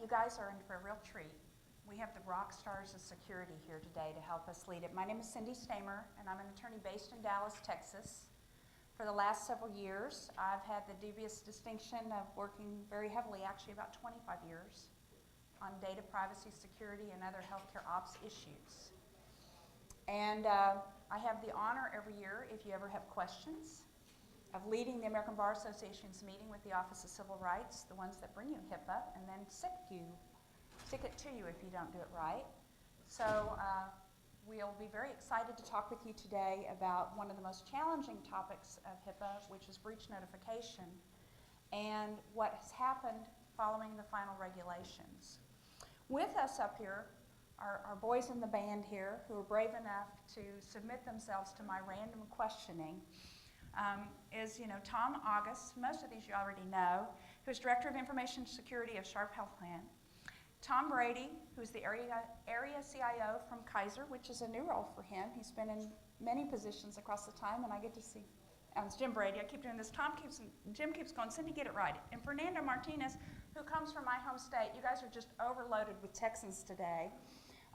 you guys are in for a real treat. We have the rock stars of security here today to help us lead it. My name is Cindy Stamer, and I'm an attorney based in Dallas, Texas. For the last several years, I've had the dubious distinction of working very heavily, actually about 25 years, on data privacy, security, and other healthcare ops issues. And I have the honor every year, if you ever have questions, of leading the American Bar Association's meeting with the Office of Civil Rights, the ones that bring you HIPAA, and then stick it to you if you don't do it right. So we'll be very excited to talk with you today about one of the most challenging topics of HIPAA, which is breach notification, and what has happened following the final regulations. With us up here are our boys in the band here who are brave enough to submit themselves to my random questioning. Tom August, most of these you already know, who's Director of Information Security of Sharp Health Plan. Tom Brady, who's the area CIO from Kaiser, which is a new role for him. He's been in many positions across the time, and I get to see. It's Jim Brady. I keep doing this. Jim keeps going, Cindy, get it right. And Fernando Martinez, who comes from my home state. You guys are just overloaded with Texans today.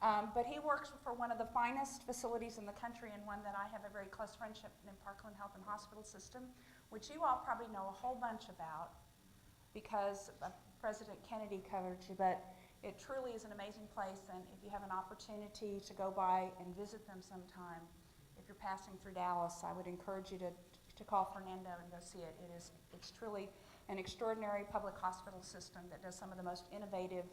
But he works for one of the finest facilities in the country, and one that I have a very close friendship in, Parkland Health and Hospital System, which you all probably know a whole bunch about because President Kennedy covered you. But it truly is an amazing place, and if you have an opportunity to go by and visit them sometime, if you're passing through Dallas, I would encourage you to call Fernando and go see it. It's truly an extraordinary public hospital system that does some of the most innovative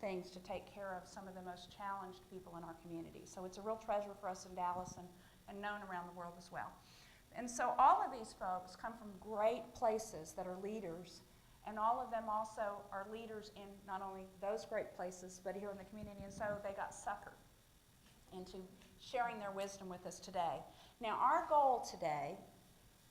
things to take care of some of the most challenged people in our community. So it's a real treasure for us in Dallas and known around the world as well. And so all of these folks come from great places that are leaders, and all of them also are leaders in not only those great places, but here in the community, and so they got suckered into sharing their wisdom with us today. Now, our goal today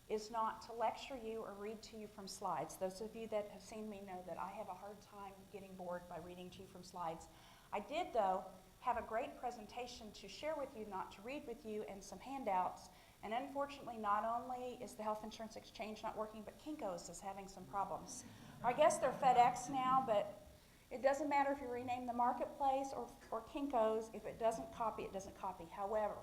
is not to lecture you or read to you from slides. Those of you that have seen me know that I have a hard time getting bored by reading to you from slides. I did, though, have a great presentation to share with you, not to read with you, and some handouts. And unfortunately, not only is the Health Insurance Exchange not working, but Kinko's is having some problems. I guess they're FedEx now, but it doesn't matter if you rename the Marketplace or Kinko's. If it doesn't copy, it doesn't copy. However,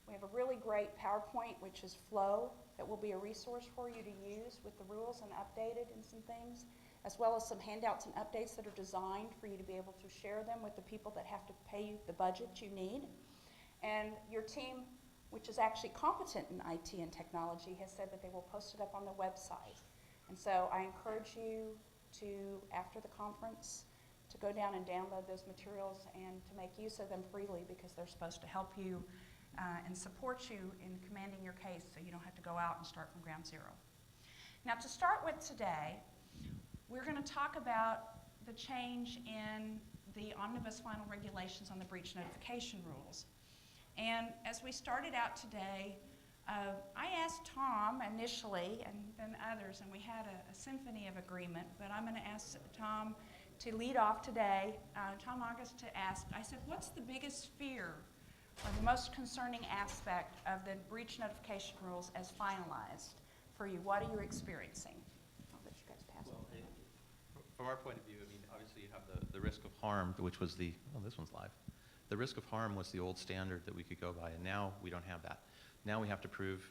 we have a really great PowerPoint, which is Flow, that will be a resource for you to use with the rules and updated and some things, as well as some handouts and updates that are designed for you to be able to share them with the people that have to pay you the budget you need. And your team, which is actually competent in IT and technology, has said that they will post it up on the website. And so I encourage you to, after the conference, to go down and download those materials and to make use of them freely, because they're supposed to help you and support you in commanding your case so you don't have to go out and start from ground zero. Now, to start with today, we're going to talk about the change in the omnibus final regulations on the breach notification rules. And as we started out today, I asked Tom initially, and then others, and we had a symphony of agreement, but I'm going to ask Tom to lead off today, Tom August, to ask, I said, what's the biggest fear or the most concerning aspect of the breach notification rules as finalized for you? What are you experiencing? I'll let you guys pass it. From our point of view, I mean, obviously you have the risk of harm, which was the, oh, this one's live. The risk of harm was the old standard that we could go by, and now we don't have that. Now we have to prove,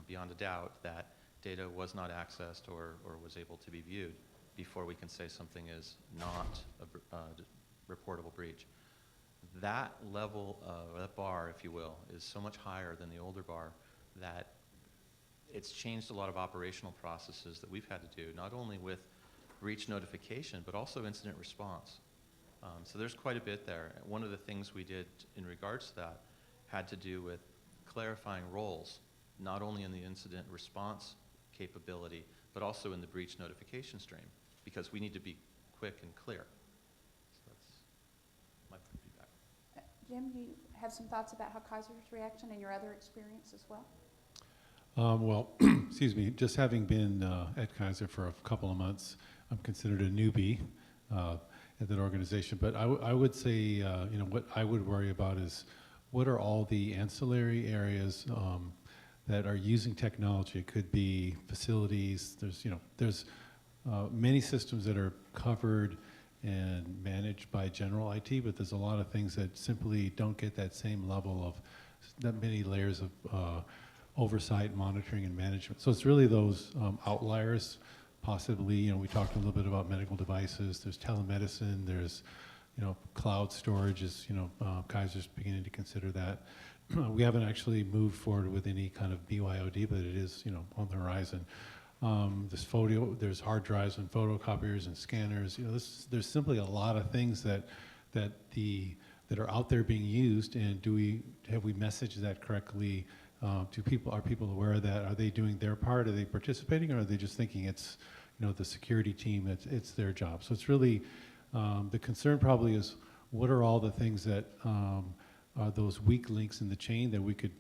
beyond a doubt that data was not accessed or was able to be viewed before we can say something is not a reportable breach. That level of, that bar, if you will, is so much higher than the older bar that it's changed a lot of operational processes that we've had to do, not only with breach notification, but also incident response. So there's quite a bit there. One of the things we did in regards to that had to do with clarifying roles, not only in the incident response capability, but also in the breach notification stream, because we need to be quick and clear. So that's my feedback. Jim, you have some thoughts about how Kaiser's reaction and your other experience as well? Well, excuse me, just having been at Kaiser for a couple of months, I'm considered a newbie at that organization. But I would say, what I would worry about is what are all the ancillary areas that are using technology? It could be facilities. There's many systems that are covered and managed by general IT, but there's a lot of things that simply don't get that same level of, that many layers of oversight, monitoring, and management. So it's really those outliers, possibly, you know, we talked a little bit about medical devices, there's telemedicine, there's, you know, cloud storage is, you know, Kaiser's beginning to consider that. We haven't actually moved forward with any kind of BYOD, but it is, you know, on the horizon. There's hard drives and photocopiers and scanners. You know, there's simply a lot of things that are out there being used. And have we messaged that correctly? Are people aware of that? Are they doing their part? Are they participating, or are they just thinking it's, you know, the security team? It's their job. So it's really the concern probably is, what are all the things that are those weak links in the chain that we could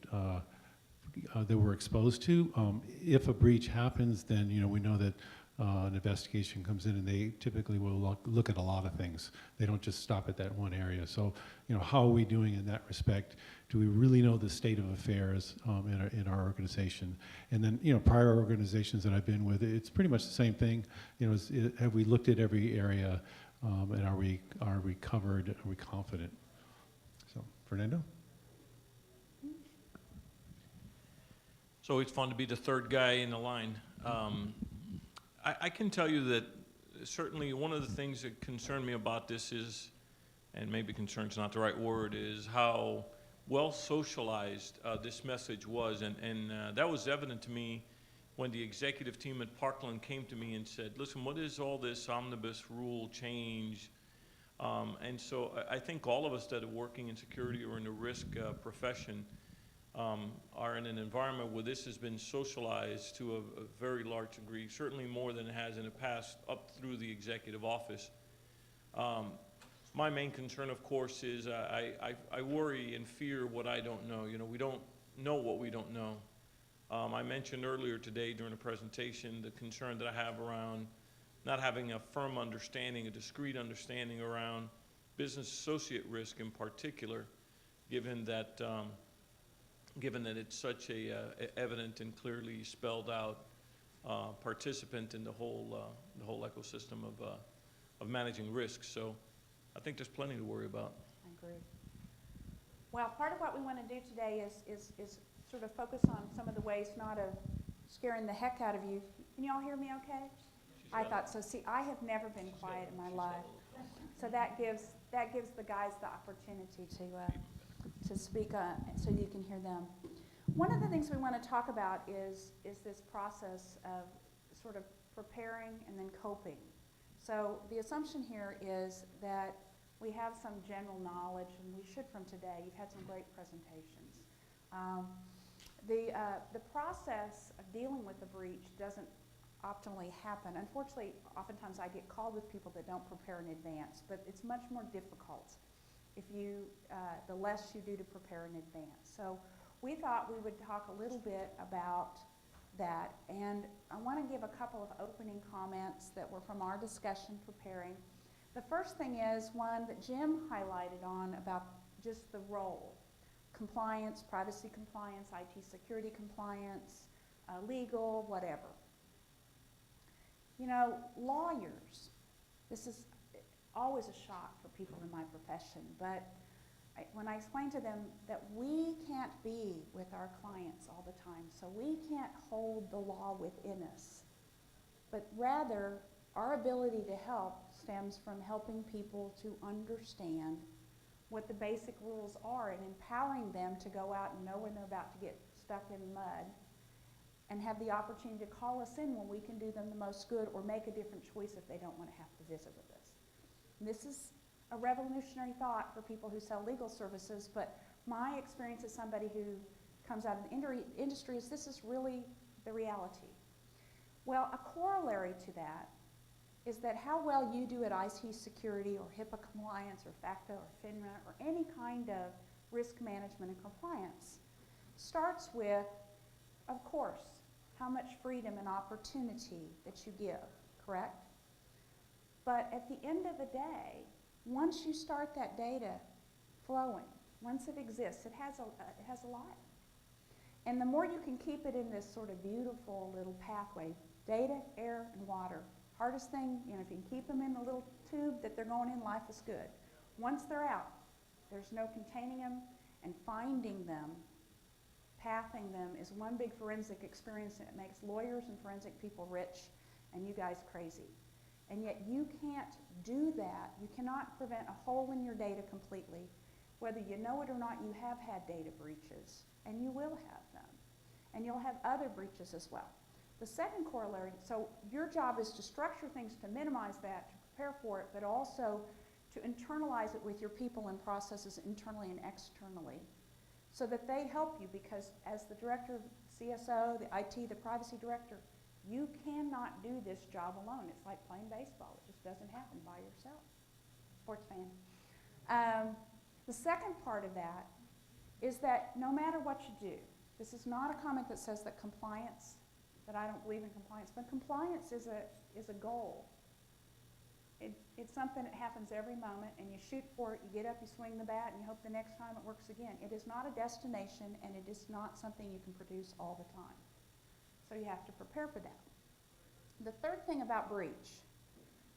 that we're exposed to. If a breach happens, then, you know, we know that an investigation comes in, and they typically will look at a lot of things. They don't just stop at that one area. So, you know, how are we doing in that respect? Do we really know the state of affairs in our organization? And then, you know, prior organizations that I've been with, it's pretty much the same thing. You know, have we looked at every area, and are we covered? Are we confident? So, Fernando. So it's fun to be the third guy in the line. I can tell you that certainly one of the things that concerned me about this is, and maybe concern's not the right word, is how well socialized this message was. And that was evident to me when the executive team at Parkland came to me and said, listen, what is all this omnibus rule change? And so I think all of us that are working in security or in the risk profession are in an environment where this has been socialized to a very large degree, certainly more than it has in the past, up through the executive office. My main concern, of course, is I worry and fear what I don't know. You know, we don't know what we don't know. I mentioned earlier today during the presentation the concern that I have around not having a firm understanding, a discrete understanding around business associate risk in particular, given that it's such a evident and clearly spelled out participant in the whole ecosystem of managing risks. So I think there's plenty to worry about. I agree. Well, part of what we want to do today is sort of focus on some of the ways not of scaring the heck out of you. Can you all hear me okay? I thought so. See, I have never been quiet in my life. So that gives the guys the opportunity to speak so you can hear them. One of the things we want to talk about is this process of sort of preparing and then coping. So the assumption here is that we have some general knowledge, and we should from today. You've had some great presentations. The process of dealing with the breach doesn't optimally happen. Unfortunately, oftentimes I get called with people that don't prepare in advance, but it's much more difficult if the less you do to prepare in advance. So we thought we would talk a little bit about that, and I want to give a couple of opening comments that were from our discussion preparing. The first thing is one that Jim highlighted on about just the role. Compliance, privacy compliance, IT security compliance, legal, whatever. You know, lawyers, this is always a shock for people in my profession, but when I explain to them that we can't be with our clients all the time, so we can't hold the law within us, but rather our ability to help stems from helping people to understand what the basic rules are and empowering them to go out and know when they're about to get stuck in mud and have the opportunity to call us in when we can do them the most good or make a different choice if they don't want to have to visit with us. And this is a revolutionary thought for people who sell legal services, but my experience as somebody who comes out of the industry is this is really the reality. Well, a corollary to that is that how well you do at IT security or HIPAA compliance or FACTA or FINRA or any kind of risk management and compliance starts with, of course, how much freedom and opportunity that you give, correct? But at the end of the day, once you start that data flowing, once it exists, it has a life. And the more you can keep it in this sort of beautiful little pathway, data, air, and water, Hardest thing, you know, if you can keep them in the little tube that they're going in, life is good. Once they're out, there's no containing them, and finding them, pathing them is one big forensic experience, and it makes lawyers and forensic people rich and you guys crazy. And yet you can't do that. You cannot prevent a hole in your data completely. Whether you know it or not, you have had data breaches, and you will have them. And you'll have other breaches as well. The second corollary, so your job is to structure things to minimize that, to prepare for it, but also to internalize it with your people and processes internally and externally so that they help you, because as the director, CSO, the IT, the privacy director, you cannot do this job alone. It's like playing baseball. It just doesn't happen by yourself. Sports fan. The second part of that is that no matter what you do, this is not a comment that says that compliance, that I don't believe in compliance, but compliance is a goal. It's something that happens every moment, and you shoot for it, you get up, you swing the bat, and you hope the next time it works again. It is not a destination, and it is not something you can produce all the time. So you have to prepare for that. The third thing about breach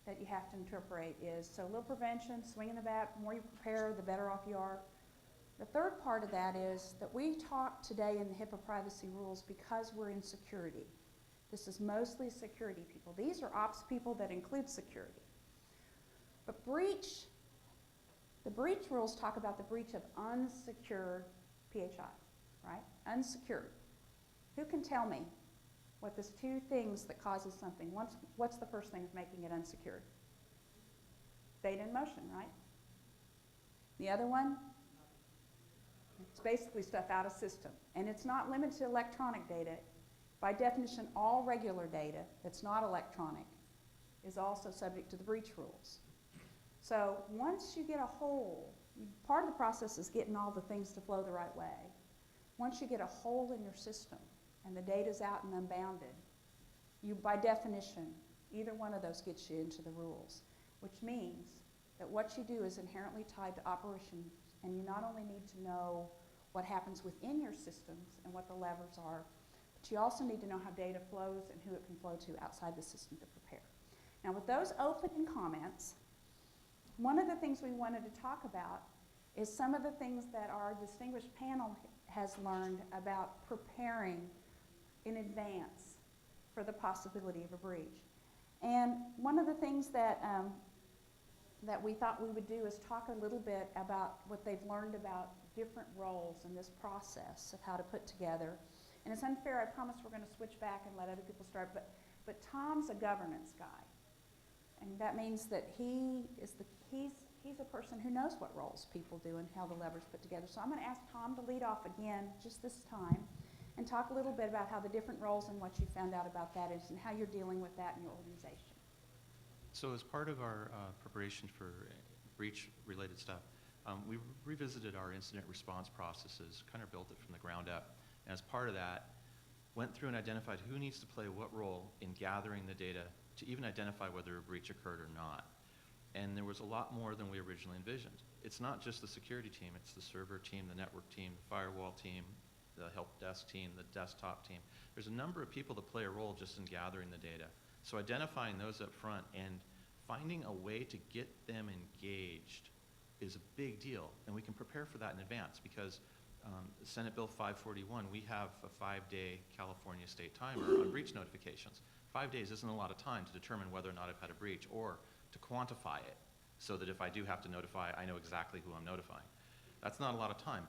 that you have to interpret is, so a little prevention, swinging the bat, the more you prepare, the better off you are. The third part of that is that we talk today in the HIPAA privacy rules because we're in security. This is mostly security people. These are ops people that include security. But breach, the breach rules talk about the breach of unsecured PHI, right? Unsecured. Who can tell me what there's two things that causes something? What's the first thing of making it unsecured? Data in motion, right? The other one? It's basically stuff out of system. And it's not limited to electronic data. By definition, all regular data that's not electronic is also subject to the breach rules. So once you get a hole, part of the process is getting all the things to flow the right way. Once you get a hole in your system and the data's out and unbounded, you, by definition, either one of those gets you into the rules, which means that what you do is inherently tied to operations, and you not only need to know what happens within your systems and what the levers are, but you also need to know how data flows and who it can flow to outside the system to prepare. Now, with those opening comments, one of the things we wanted to talk about is some of the things that our distinguished panel has learned about preparing in advance for the possibility of a breach. And one of the things that that we thought we would do is talk a little bit about what they've learned about different roles in this process of how to put together. And it's unfair, I promise we're going to switch back and let other people start, but Tom's a governance guy. And that means that he's a person who knows what roles people do and how the levers put together. So I'm going to ask Tom to lead off again just this time and talk a little bit about how the different roles and what you found out about that is and how you're dealing with that in your organization. So as part of our preparation for breach-related stuff, we revisited our incident response processes, kind of built it from the ground up. And as part of that, went through and identified who needs to play what role in gathering the data to even identify whether a breach occurred or not. And there was a lot more than we originally envisioned. It's not just the security team, it's the server team, the network team, the firewall team, the help desk team, the desktop team. There's a number of people that play a role just in gathering the data. So identifying those up front and finding a way to get them engaged is a big deal. And we can prepare for that in advance because Senate Bill 541, we have a 5-day California state timer on breach notifications. 5 days isn't a lot of time to determine whether or not I've had a breach or to quantify it so that if I do have to notify, I know exactly who I'm notifying. That's not a lot of time.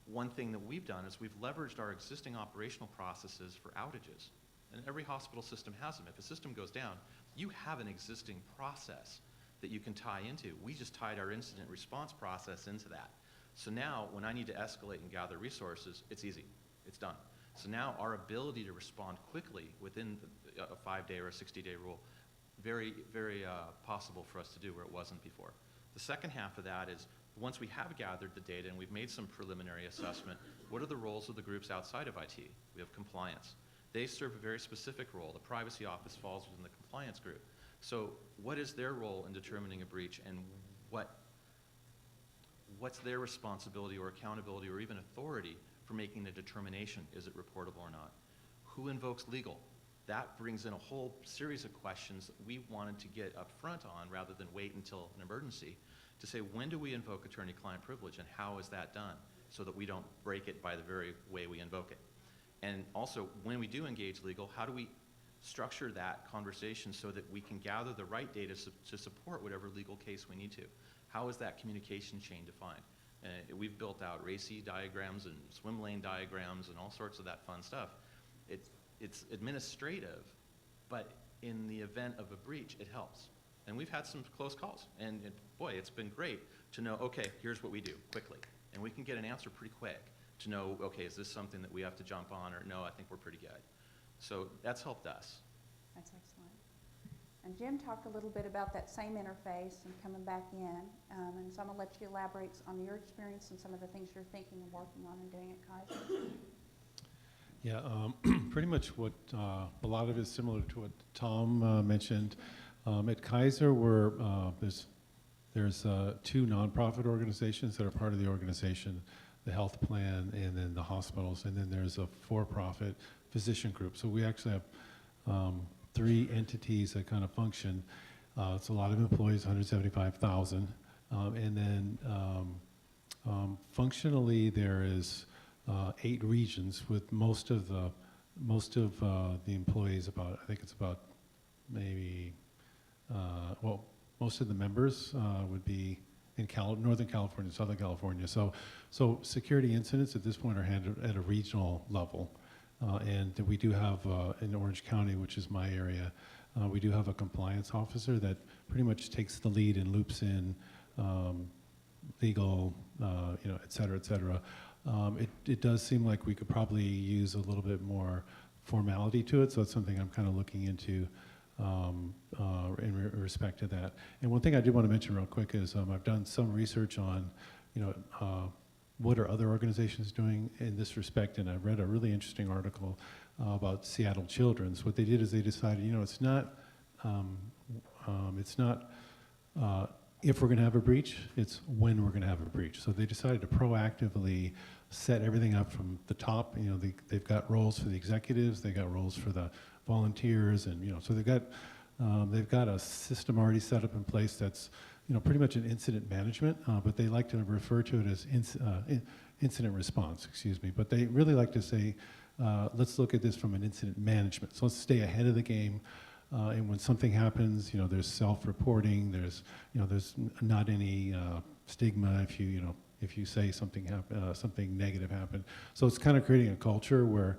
One thing that we've done is we've leveraged our existing operational processes for outages. And every hospital system has them. If a system goes down, you have an existing process that you can tie into. We just tied our incident response process into that. So now when I need to escalate and gather resources, it's easy. It's done. So now our ability to respond quickly within a 5-day or a 60-day rule, very, very possible for us to do where it wasn't before. The second half of that is once we have gathered the data and we've made some preliminary assessment, what are the roles of the groups outside of IT? We have compliance. They serve a very specific role. The privacy office falls within the compliance group. So what is their role in determining a breach, and what's their responsibility or accountability or even authority for making the determination, is it reportable or not? Who invokes legal? that brings in a whole series of questions that we wanted to get up front on rather than wait until an emergency to say, when do we invoke attorney-client privilege and how is that done so that we don't break it by the very way we invoke it? And also, when we do engage legal, how do we structure that conversation so that we can gather the right data to support whatever legal case we need to? How is that communication chain defined? We've built out RACI diagrams and swim lane diagrams and all sorts of that fun stuff. It's administrative, but in the event of a breach, it helps. And we've had some close calls, and boy, it's been great to know, okay, here's what we do, quickly. And we can get an answer pretty quick to know, okay, is this something that we have to jump on, or no, I think we're pretty good. So that's helped us. That's excellent. And Jim talked a little bit about that same interface and coming back in, and so I'm going to let you elaborate on your experience and some of the things you're thinking and working on and doing at Kaiser. Yeah, pretty much what, a lot of it is similar to what Tom mentioned. At Kaiser, there's two nonprofit organizations that are part of the organization, the health plan and then the hospitals, and then there's a for-profit physician group. So we actually have 3 entities that kind of function. It's a lot of employees, 175,000. And then functionally there is 8 regions with most of the employees, about, I think it's about maybe, most of the members would be in Northern California, Southern California. So security incidents at this point are handled at a regional level. And we do have, in Orange County, which is my area, we do have a compliance officer that pretty much takes the lead and loops in legal, et cetera, et cetera. It does seem like we could probably use a little bit more formality to it, so it's something I'm kind of looking into in respect to that. And one thing I do want to mention real quick is I've done some research on, what are other organizations doing in this respect, and I read a really interesting article about Seattle Children's. What they did is they decided, it's not if we're going to have a breach, it's when we're going to have a breach. So they decided to proactively set everything up from the top. They've got roles for the executives, they've got roles for the volunteers, and so they've got a system already set up in place that's pretty much an incident management, but they like to refer to it as incident response, but they really like to say, let's look at this from an incident management. So let's stay ahead of the game, and when something happens, there's self-reporting, there's not any stigma if you say something negative happened. So it's kind of creating a culture where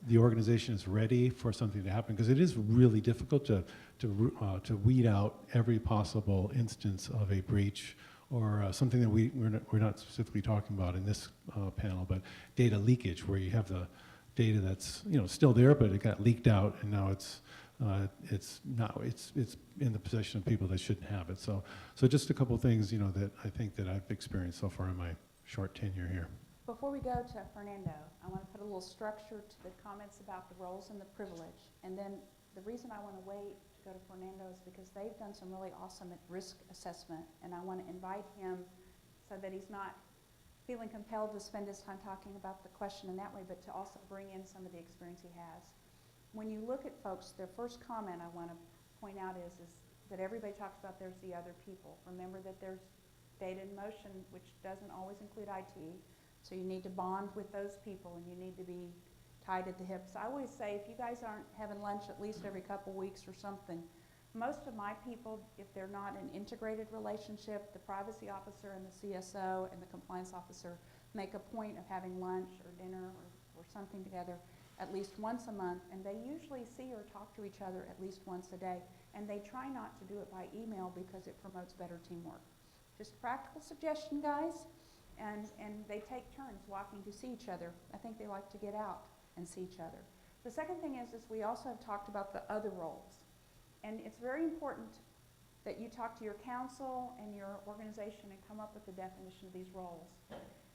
the organization is ready for something to happen, because it is really difficult to weed out every possible instance of a breach or something that we're not specifically talking about in this panel, but data leakage, where you have the data that's still there, but it got leaked out, and now it's in the possession of people that shouldn't have it. So just a couple things that I think that I've experienced so far in my short tenure here. Before we go to Fernando, I want to put a little structure to the comments about the roles and the privilege. And then the reason I want to wait to go to Fernando is because they've done some really awesome risk assessment, and I want to invite him so that he's not feeling compelled to spend his time talking about the question in that way, but to also bring in some of the experience he has. When you look at folks, their first comment I want to point out is that everybody talks about there's the other people. Remember that there's data in motion, which doesn't always include IT. So you need to bond with those people, and you need to be tied at the hips. I always say, if you guys aren't having lunch at least every couple weeks or something, most of my people, if they're not an integrated relationship, the privacy officer and the CSO and the compliance officer make a point of having lunch or dinner or something together at least once a month, and they usually see or talk to each other at least once a day, and they try not to do it by email because it promotes better teamwork. Just a practical suggestion, guys. And they take turns walking to see each other. I think they like to get out and see each other. The second thing is we also have talked about the other roles. And it's very important that you talk to your counsel and your organization and come up with the definition of these roles.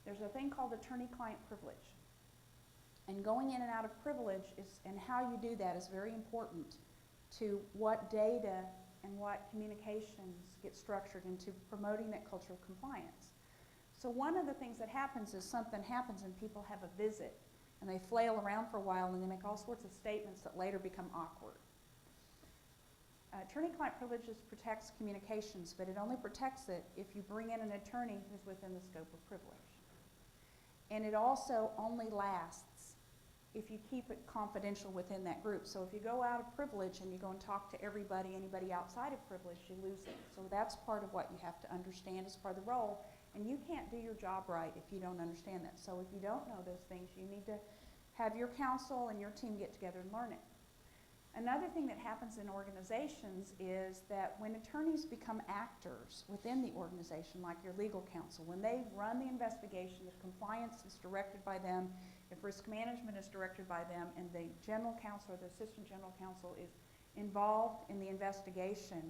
There's a thing called attorney-client privilege. And going in and out of privilege and how you do that is very important to what data and what communications get structured into promoting that culture of compliance. So one of the things that happens is something happens and people have a visit, And they flail around for a while and they make all sorts of statements that later become awkward. Attorney-client privileges protects communications, but it only protects it if you bring in an attorney who's within the scope of privilege. And it also only lasts if you keep it confidential within that group. So if you go out of privilege and you go and talk to anybody outside of privilege, you lose it. So that's part of what you have to understand as part of the role. And you can't do your job right if you don't understand that. So if you don't know those things, you need to have your counsel and your team get together and learn it. Another thing that happens in organizations is that when attorneys become actors within the organization, like your legal counsel, when they run the investigation, if compliance is directed by them, if risk management is directed by them, and the general counsel or the assistant general counsel is involved in the investigation,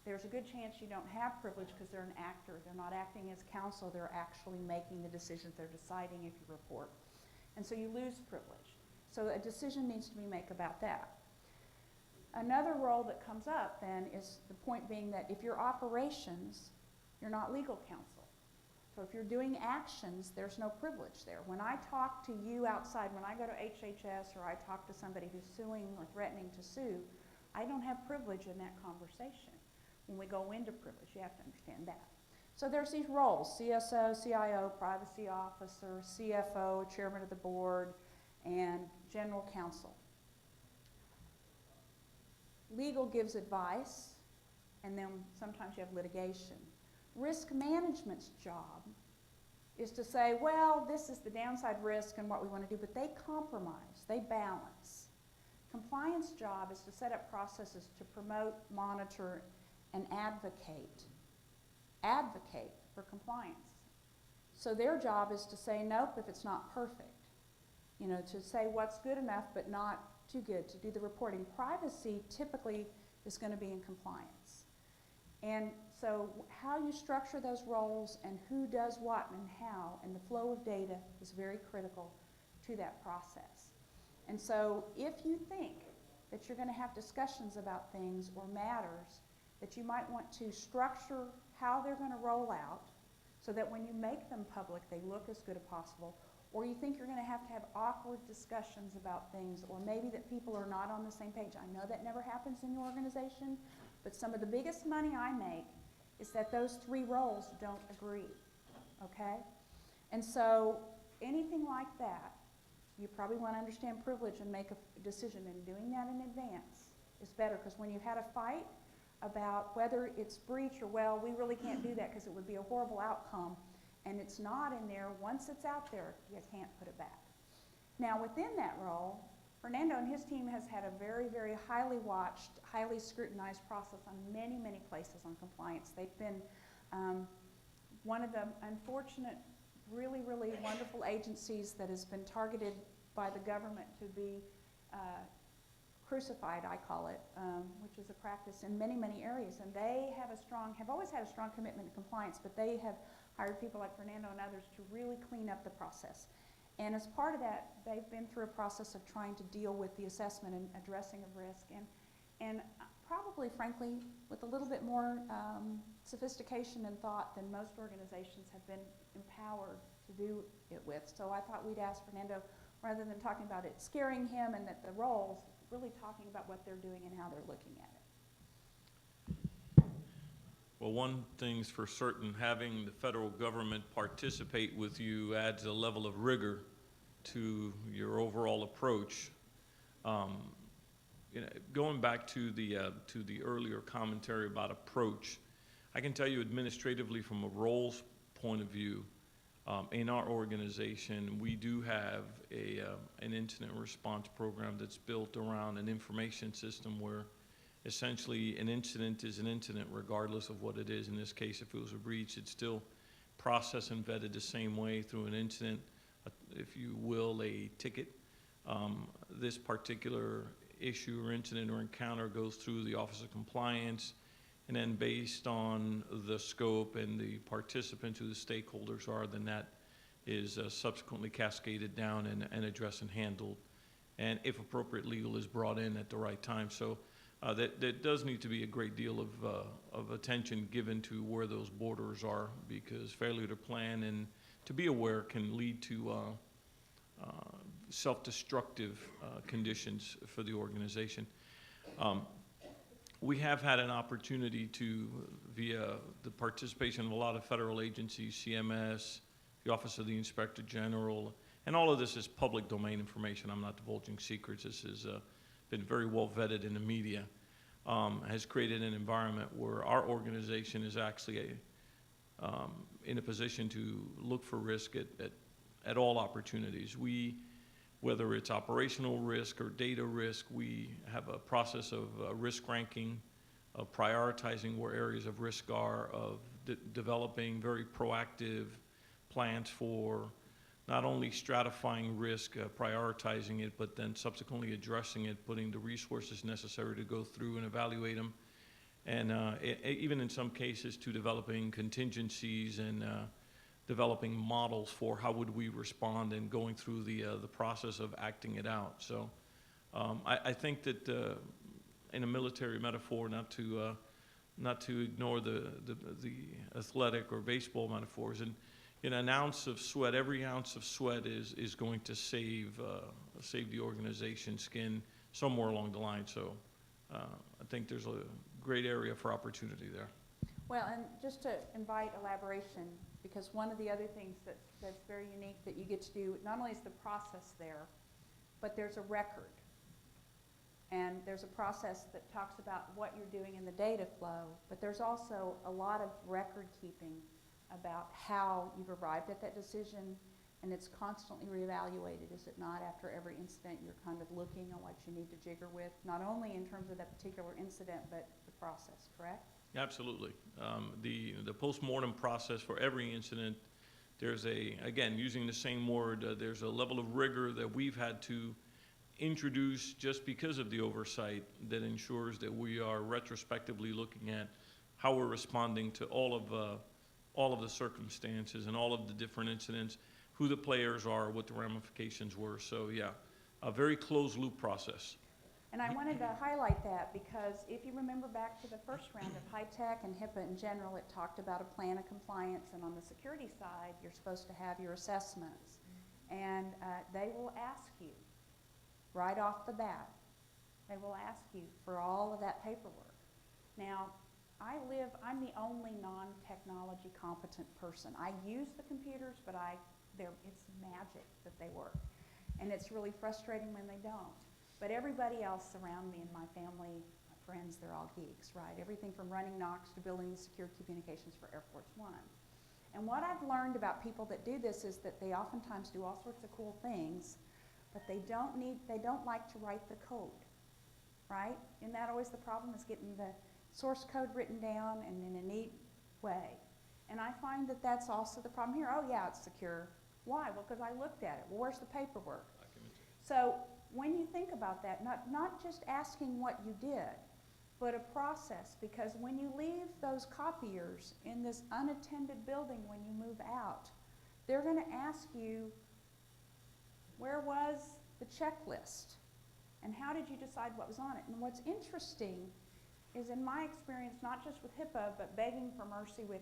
there's a good chance you don't have privilege because they're an actor. They're not acting as counsel, they're actually making the decisions, they're deciding if you report. And so you lose privilege. So a decision needs to be made about that. Another role that comes up then is the point being that if you're operations, you're not legal counsel. So if you're doing actions, there's no privilege there. When I talk to you outside, when I go to HHS or I talk to somebody who's suing or threatening to sue, I don't have privilege in that conversation. When we go into privilege, you have to understand that. So there's these roles, CSO, CIO, privacy officer, CFO, chairman of the board, and general counsel. Legal gives advice, and then sometimes you have litigation. Risk management's job is to say, well, this is the downside risk and what we want to do, but they compromise, they balance. Compliance job is to set up processes to promote, monitor, and advocate for compliance. So their job is to say, nope, if it's not perfect. You know, to say what's good enough but not too good, to do the reporting. Privacy typically is going to be in compliance. And so how you structure those roles and who does what and how and the flow of data is very critical to that process. And so if you think that you're going to have discussions about things or matters, that you might want to structure how they're going to roll out so that when you make them public, they look as good as possible, or you think you're going to have awkward discussions about things, or maybe that people are not on the same page. I know that never happens in your organization, but some of the biggest money I make is that those three roles don't agree, okay? And so anything like that, you probably want to understand privilege and make a decision, and doing that in advance is better, because when you've had a fight about whether it's breach or, well, we really can't do that because it would be a horrible outcome, and it's not in there, once it's out there, you can't put it back. Now, within that role, Fernando and his team has had a very, very highly watched, highly scrutinized process on many, many places on compliance. They've been one of the unfortunate, really, really wonderful agencies that has been targeted by the government to be crucified, I call it, which is a practice in many, many areas. And they have always had a strong commitment to compliance, but they have hired people like Fernando and others to really clean up the process. And as part of that, they've been through a process of trying to deal with the assessment and addressing of risk, and probably, frankly, with a little bit more sophistication and thought than most organizations have been empowered to do it with. So I thought we'd ask Fernando, rather than talking about it scaring him and that the roles, really talking about what they're doing and how they're looking at it. Well, one thing's for certain, having the federal government participate with you adds a level of rigor to your overall approach. Going back to the earlier commentary about approach, I can tell you administratively from a roles point of view, in our organization, we do have an incident response program that's built around an information system where essentially an incident is an incident regardless of what it is. In this case, if it was a breach, it's still processed and vetted the same way through an incident, if you will, a ticket. This particular issue or incident or encounter goes through the Office of Compliance, and then based on the scope and the participants who the stakeholders are, then that is subsequently cascaded down and addressed and handled. And if appropriate, legal is brought in at the right time. So that does need to be a great deal of attention given to where those borders are, because failure to plan and to be aware can lead to self-destructive conditions for the organization. We have had an opportunity to, via the participation of a lot of federal agencies, CMS, the Office of the Inspector General, and all of this is public domain information. I'm not divulging secrets. This has been very well vetted in the media, has created an environment where our organization is actually in a position to look for risk at all opportunities. Whether it's operational risk or data risk, we have a process of risk ranking, of prioritizing where areas of risk are, of developing very proactive plans for not only stratifying risk, prioritizing it, but then subsequently addressing it, putting the resources necessary to go through and evaluate them, and even in some cases to developing contingencies and developing models for how would we respond and going through the process of acting it out. So I think that in a military metaphor, not to ignore the athletic or baseball metaphors, and in an ounce of sweat, every ounce of sweat is going to save the organization's skin somewhere along the line. So I think there's a great area for opportunity there. Well, and just to invite elaboration, because one of the other things that's very unique that you get to do, not only is the process there, but there's a record. And there's a process that talks about what you're doing in the data flow, but there's also a lot of record keeping about how you've arrived at that decision, and it's constantly reevaluated, is it not? After every incident, you're kind of looking at what you need to jigger with, not only in terms of that particular incident, but the process, correct? Absolutely. The post-mortem process for every incident, there's again, using the same word, there's a level of rigor that we've had to introduce just because of the oversight that ensures that we are retrospectively looking at how we're responding to all of the circumstances and all of the different incidents, who the players are, what the ramifications were. So yeah, a very closed loop process. And I wanted to highlight that because if you remember back to the first round of high-tech and HIPAA in general, it talked about a plan of compliance, and on the security side, you're supposed to have your assessments. And they will ask you, right off the bat, they will ask you for all of that paperwork. Now, I'm the only non-technology competent person. I use the computers, but it's magic that they work. And it's really frustrating when they don't. But everybody else around me and my family, my friends, they're all geeks, right? Everything from running NOCs to building the secure communications for Air Force One. And what I've learned about people that do this is that they oftentimes do all sorts of cool things, but they don't like to write the code, right? Isn't that always the problem, is getting the source code written down and in a neat way? And I find that that's also the problem here. Oh yeah, it's secure. Why? Well, because I looked at it. Well, where's the paperwork? So when you think about that, not just asking what you did, but a process, because when you leave those copiers in this unattended building when you move out, they're going to ask you, where was the checklist? And how did you decide what was on it? And what's interesting is, in my experience, not just with HIPAA, but begging for mercy with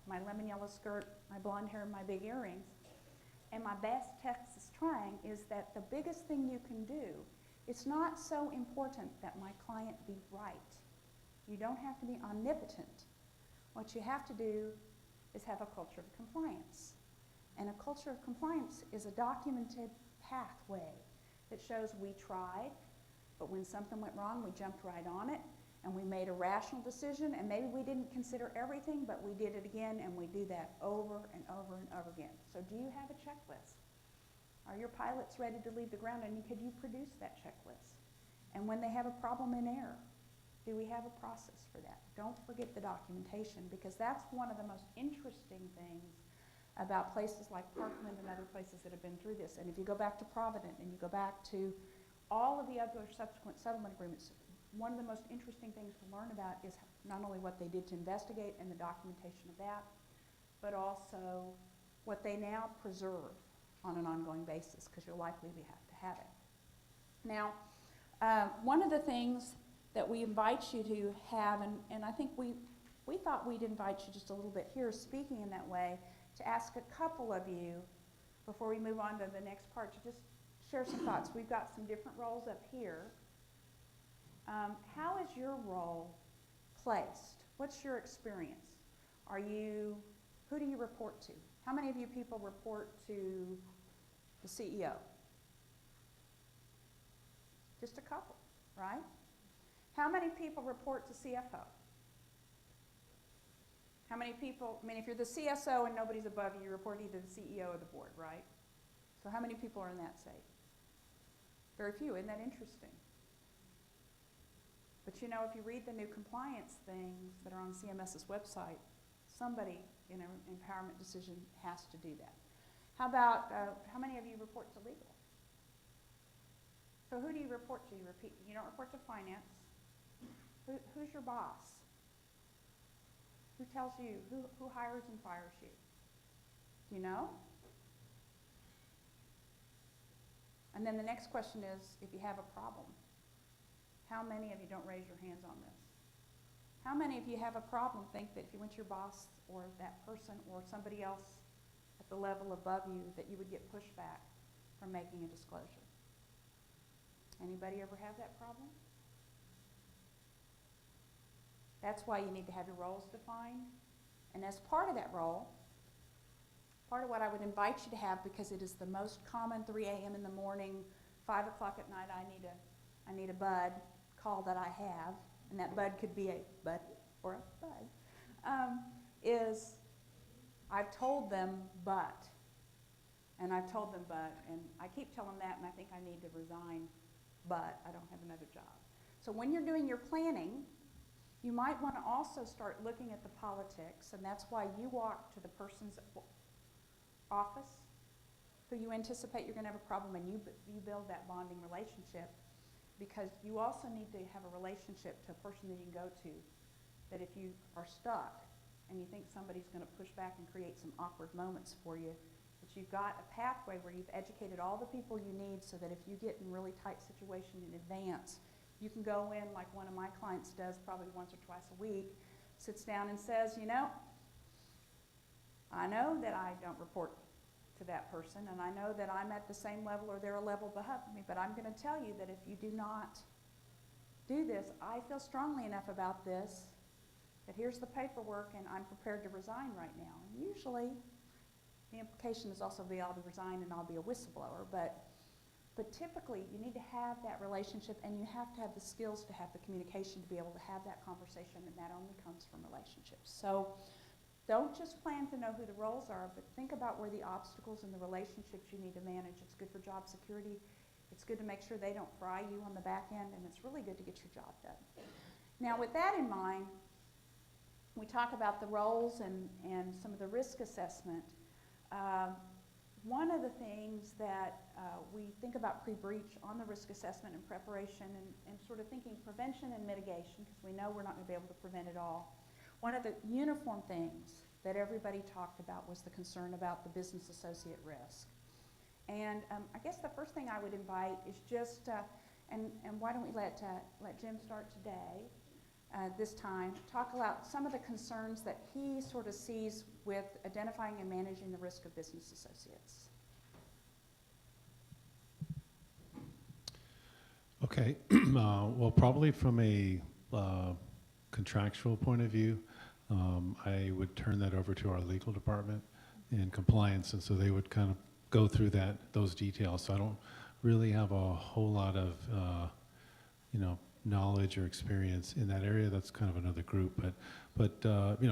my lemon yellow skirt, my blonde hair, and my big earrings, and my best Texas twang, is that the biggest thing you can do, it's not so important that my client be right. You don't have to be omnipotent. What you have to do is have a culture of compliance. And a culture of compliance is a documented pathway that shows we tried, but when something went wrong, we jumped right on it, and we made a rational decision, and maybe we didn't consider everything, but we did it again, and we do that over and over and over again. So do you have a checklist? Are your pilots ready to leave the ground, and could you produce that checklist? And when they have a problem in air, do we have a process for that? Don't forget the documentation, because that's one of the most interesting things about places like Parkland and other places that have been through this. And if you go back to Provident and you go back to all of the other subsequent settlement agreements, one of the most interesting things to learn about is not only what they did to investigate and the documentation of that, but also what they now preserve on an ongoing basis, because you'll likely have to have it. Now, one of the things that we invite you to have, and I think we thought we'd invite you just a little bit here, speaking in that way, to ask a couple of you, before we move on to the next part, to just share some thoughts. We've got some different roles up here. How is your role placed? What's your experience? Who do you report to? How many of you people report to the CEO? Just a couple, right? How many people report to CFO? How many people, I mean, if you're the CSO and nobody's above you, you report either the CEO or the board, right? So how many people are in that state? Very few. Isn't that interesting? But you know, if you read the new compliance things that are on CMS's website, somebody in an empowerment decision has to do that. How about, how many of you report to legal? So who do you report to? You don't report to finance. Who's your boss? Who tells you? Who hires and fires you? Do you know? And then the next question is, if you have a problem, how many of you don't raise your hands on this? How many of you have a problem think that if you went to your boss or that person or somebody else at the level above you that you would get pushback from making a disclosure? Anybody ever have that problem? That's why you need to have your roles defined. And as part of that role, part of what I would invite you to have, because it is the most common 3 a.m. in the morning, 5 o'clock at night, I need a bud call that I have, and that bud could be a buddy or a bud, is I've told them but. And I've told them but, and I keep telling that, and I think I need to resign, but I don't have another job. So when you're doing your planning, you might want to also start looking at the politics, and that's why you walk to the person's office who you anticipate you're going to have a problem, and you build that bonding relationship, because you also need to have a relationship to a person that you can go to, that if you are stuck and you think somebody's going to push back and create some awkward moments for you, that you've got a pathway where you've educated all the people you need so that if you get in a really tight situation in advance, you can go in like one of my clients does probably once or twice a week, sits down and says, you know, I know that I don't report to that person, and I know that I'm at the same level or they're a level above me, but I'm going to tell you that if you do not do this, I feel strongly enough about this that here's the paperwork and I'm prepared to resign right now. And usually the implication is also I'll be resign and I'll be a whistleblower, but typically you need to have that relationship, and you have to have the skills to have the communication to be able to have that conversation, and that only comes from relationships. So don't just plan to know who the roles are, but think about where the obstacles and the relationships you need to manage. It's good for job security. It's good to make sure they don't fry you on the back end, and it's really good to get your job done. Now, with that in mind, we talk about the roles and some of the risk assessment. One of the things that we think about pre-breach on the risk assessment and preparation and sort of thinking prevention and mitigation, because we know we're not going to be able to prevent it all. One of the uniform things that everybody talked about was the concern about the business associate risk. And I guess the first thing I would invite is just, and why don't we let Jim start today, this time, talk about some of the concerns that he sort of sees with identifying and managing the risk of business associates. Okay, well, probably from a contractual point of view, I would turn that over to our legal department and compliance, and so they would kind of go through those details. So I don't really have a whole lot of, knowledge or experience in that area. That's kind of another group, but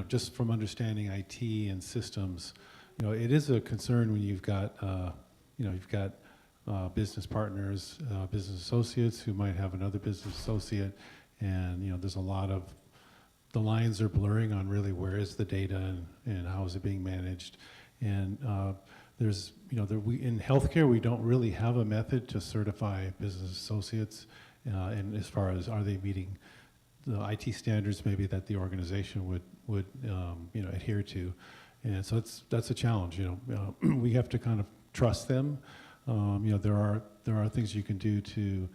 just from understanding IT and systems, it is a concern when you've got, business partners, business associates who might have another business associate, and there's a lot of, the lines are blurring on really where is the data and how is it being managed, and there's, in healthcare we don't really have a method to certify business associates. And as far as are they meeting the IT standards maybe that the organization would adhere to, and so that's a challenge. We have to kind of trust them. There are things you can do to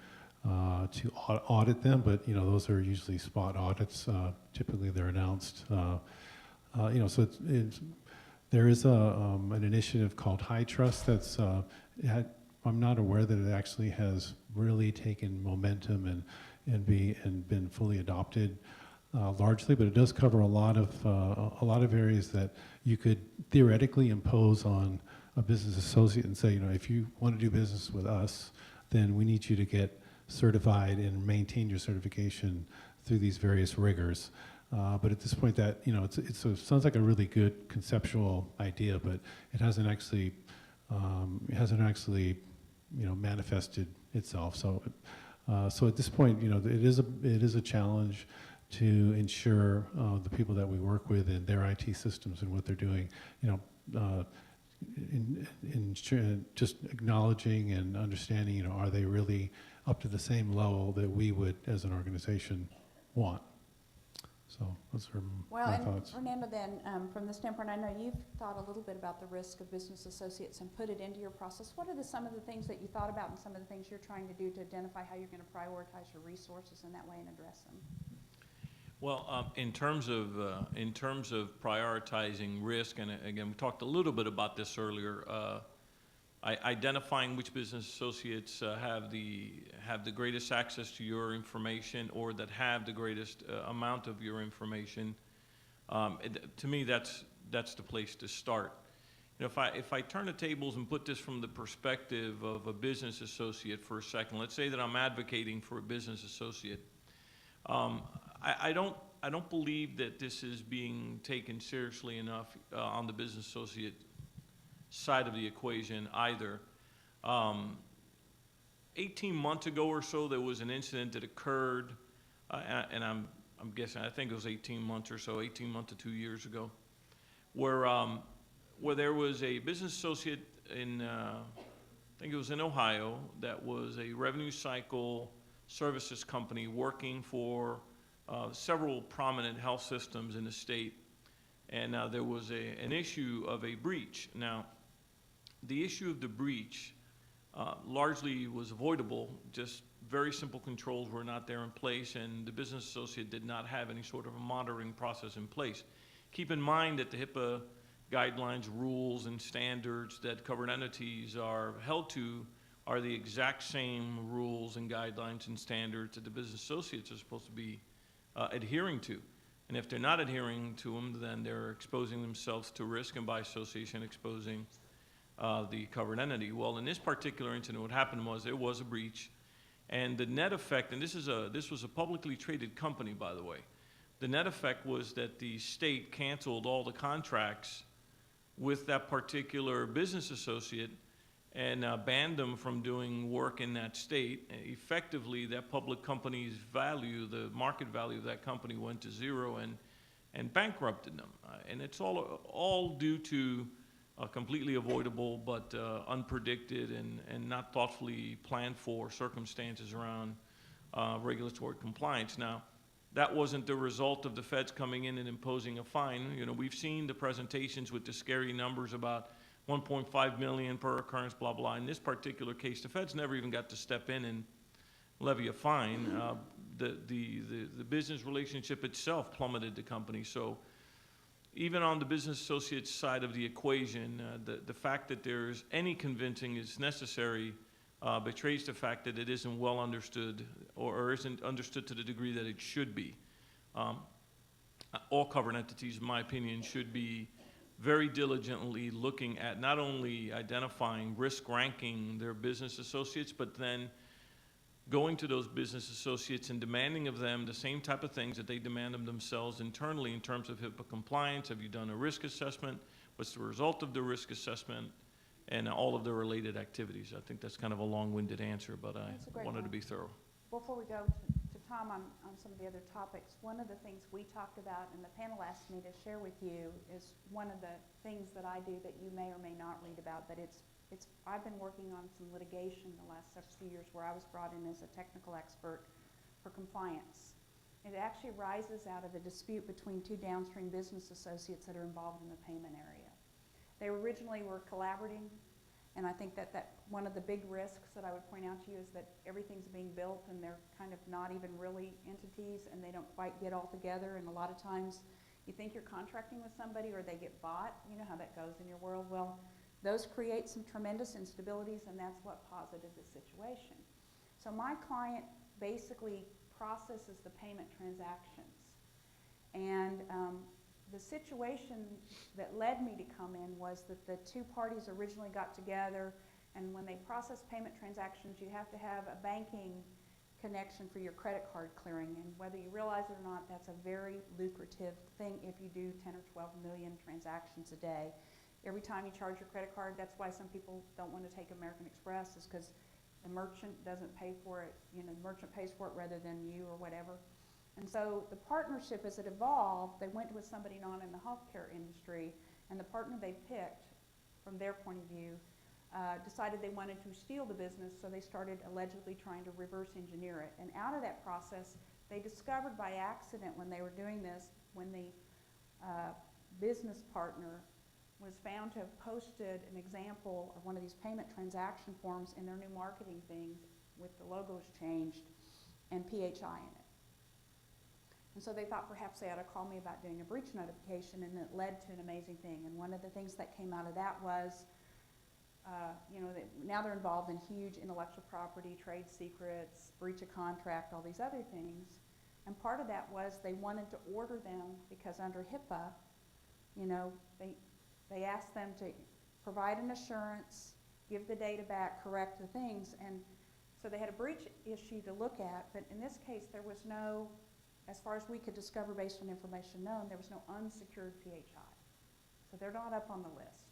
audit them, but those are usually spot audits. Typically they're announced. So there is an initiative called High Trust that's I'm not aware that it actually has really taken momentum and been fully adopted largely, but it does cover a lot of areas that you could theoretically impose on a business associate and say, you know, if you want to do business with us, then we need you to get certified and maintain your certification through these various rigors. But at this point, that, you know, it sounds like a really good conceptual idea, but it hasn't actually you know, manifested itself. So at this point, you know, it is a challenge to ensure the people that we work with and their IT systems and what they're doing, you know, just acknowledging and understanding, you know, are they really up to the same level that we would, as an organization, want? So those are my thoughts. Fernando, then, from the standpoint, I know you've thought a little bit about the risk of business associates and put it into your process. What are some of the things that you thought about and some of the things you're trying to do to identify how you're going to prioritize your resources in that way and address them? Well, in terms of prioritizing risk, and again, we talked a little bit about this earlier, identifying which business associates have the greatest access to your information or that have the greatest amount of your information. To me, that's the place to start. You know, if I turn the tables and put this from the perspective of a business associate for a second, let's say that I'm advocating for a business associate. I don't believe that this is being taken seriously enough on the business associate side of the equation either. 18 months ago or so, there was an incident that occurred, and I'm guessing, I think it was 18 months or so, 18 months to 2 years ago, where there was a business associate in, I think it was in Ohio, that was a revenue cycle services company working for several prominent health systems in the state, and there was an issue of a breach. Now, the issue of the breach largely was avoidable. Just very simple controls were not there in place, and the business associate did not have any sort of a monitoring process in place. Keep in mind that the HIPAA guidelines, rules, and standards that covered entities are held to are the exact same rules and guidelines and standards that the business associates are supposed to be adhering to. And if they're not adhering to them, then they're exposing themselves to risk, and by association exposing the covered entity. Well, in this particular incident, what happened was there was a breach, and the net effect, and this was a publicly traded company, by the way. The net effect was that the state canceled all the contracts with that particular business associate and banned them from doing work in that state. Effectively, that public company's value, the market value of that company, went to zero and bankrupted them. And it's all due to completely avoidable but unpredicted and not thoughtfully planned for circumstances around regulatory compliance. Now, that wasn't the result of the feds coming in and imposing a fine. You know, we've seen the presentations with the scary numbers about 1.5 million per occurrence, blah, blah. In this particular case, the feds never even got to step in and levy a fine. The business relationship itself plummeted the company. So even on the business associate side of the equation, the fact that there's any convincing is necessary betrays the fact that it isn't well understood or isn't understood to the degree that it should be. All covered entities, in my opinion, should be very diligently looking at not only identifying risk ranking their business associates, but then going to those business associates and demanding of them the same type of things that they demand of themselves internally in terms of HIPAA compliance. Have you done a risk assessment? What's the result of the risk assessment? And all of the related activities. I think that's kind of a long-winded answer, but I wanted to be thorough. Before we go to Tom on some of the other topics, one of the things we talked about and the panel asked me to share with you is one of the things that I do that you may or may not read about, but I've been working on some litigation the last few years where I was brought in as a technical expert for compliance. It actually arises out of a dispute between two downstream business associates that are involved in the payment area. They originally were collaborating, and I think that one of the big risks that I would point out to you is that everything's being built and they're kind of not even really entities and they don't quite get all together, and a lot of times you think you're contracting with somebody or they get bought. You know how that goes in your world. Well, Those create some tremendous instabilities, and that's what posited the situation. So my client basically processes the payment transactions. And the situation that led me to come in was that the two parties originally got together, and when they process payment transactions, you have to have a banking connection for your credit card clearing. And whether you realize it or not, that's a very lucrative thing if you do 10 or 12 million transactions a day. Every time you charge your credit card, that's why some people don't want to take American Express, is because the merchant doesn't pay for it. You know, the merchant pays for it rather than you or whatever. And so the partnership, as it evolved, they went with somebody not in the healthcare industry, and the partner they picked, from their point of view, decided they wanted to steal the business, so they started allegedly trying to reverse engineer it. And out of that process, they discovered by accident when they were doing this, when the business partner was found to have posted an example of one of these payment transaction forms in their new marketing things with the logos changed and PHI in it. And so they thought perhaps they ought to call me about doing a breach notification, and it led to an amazing thing. And one of the things that came out of that was, now they're involved in huge intellectual property, trade secrets, breach of contract, all these other things. And part of that was they wanted to order them because under HIPAA, they asked them to provide an assurance, give the data back, correct the things. And so they had a breach issue to look at, but in this case there was no, as far as we could discover based on information known, there was no unsecured PHI. So they're not up on the list.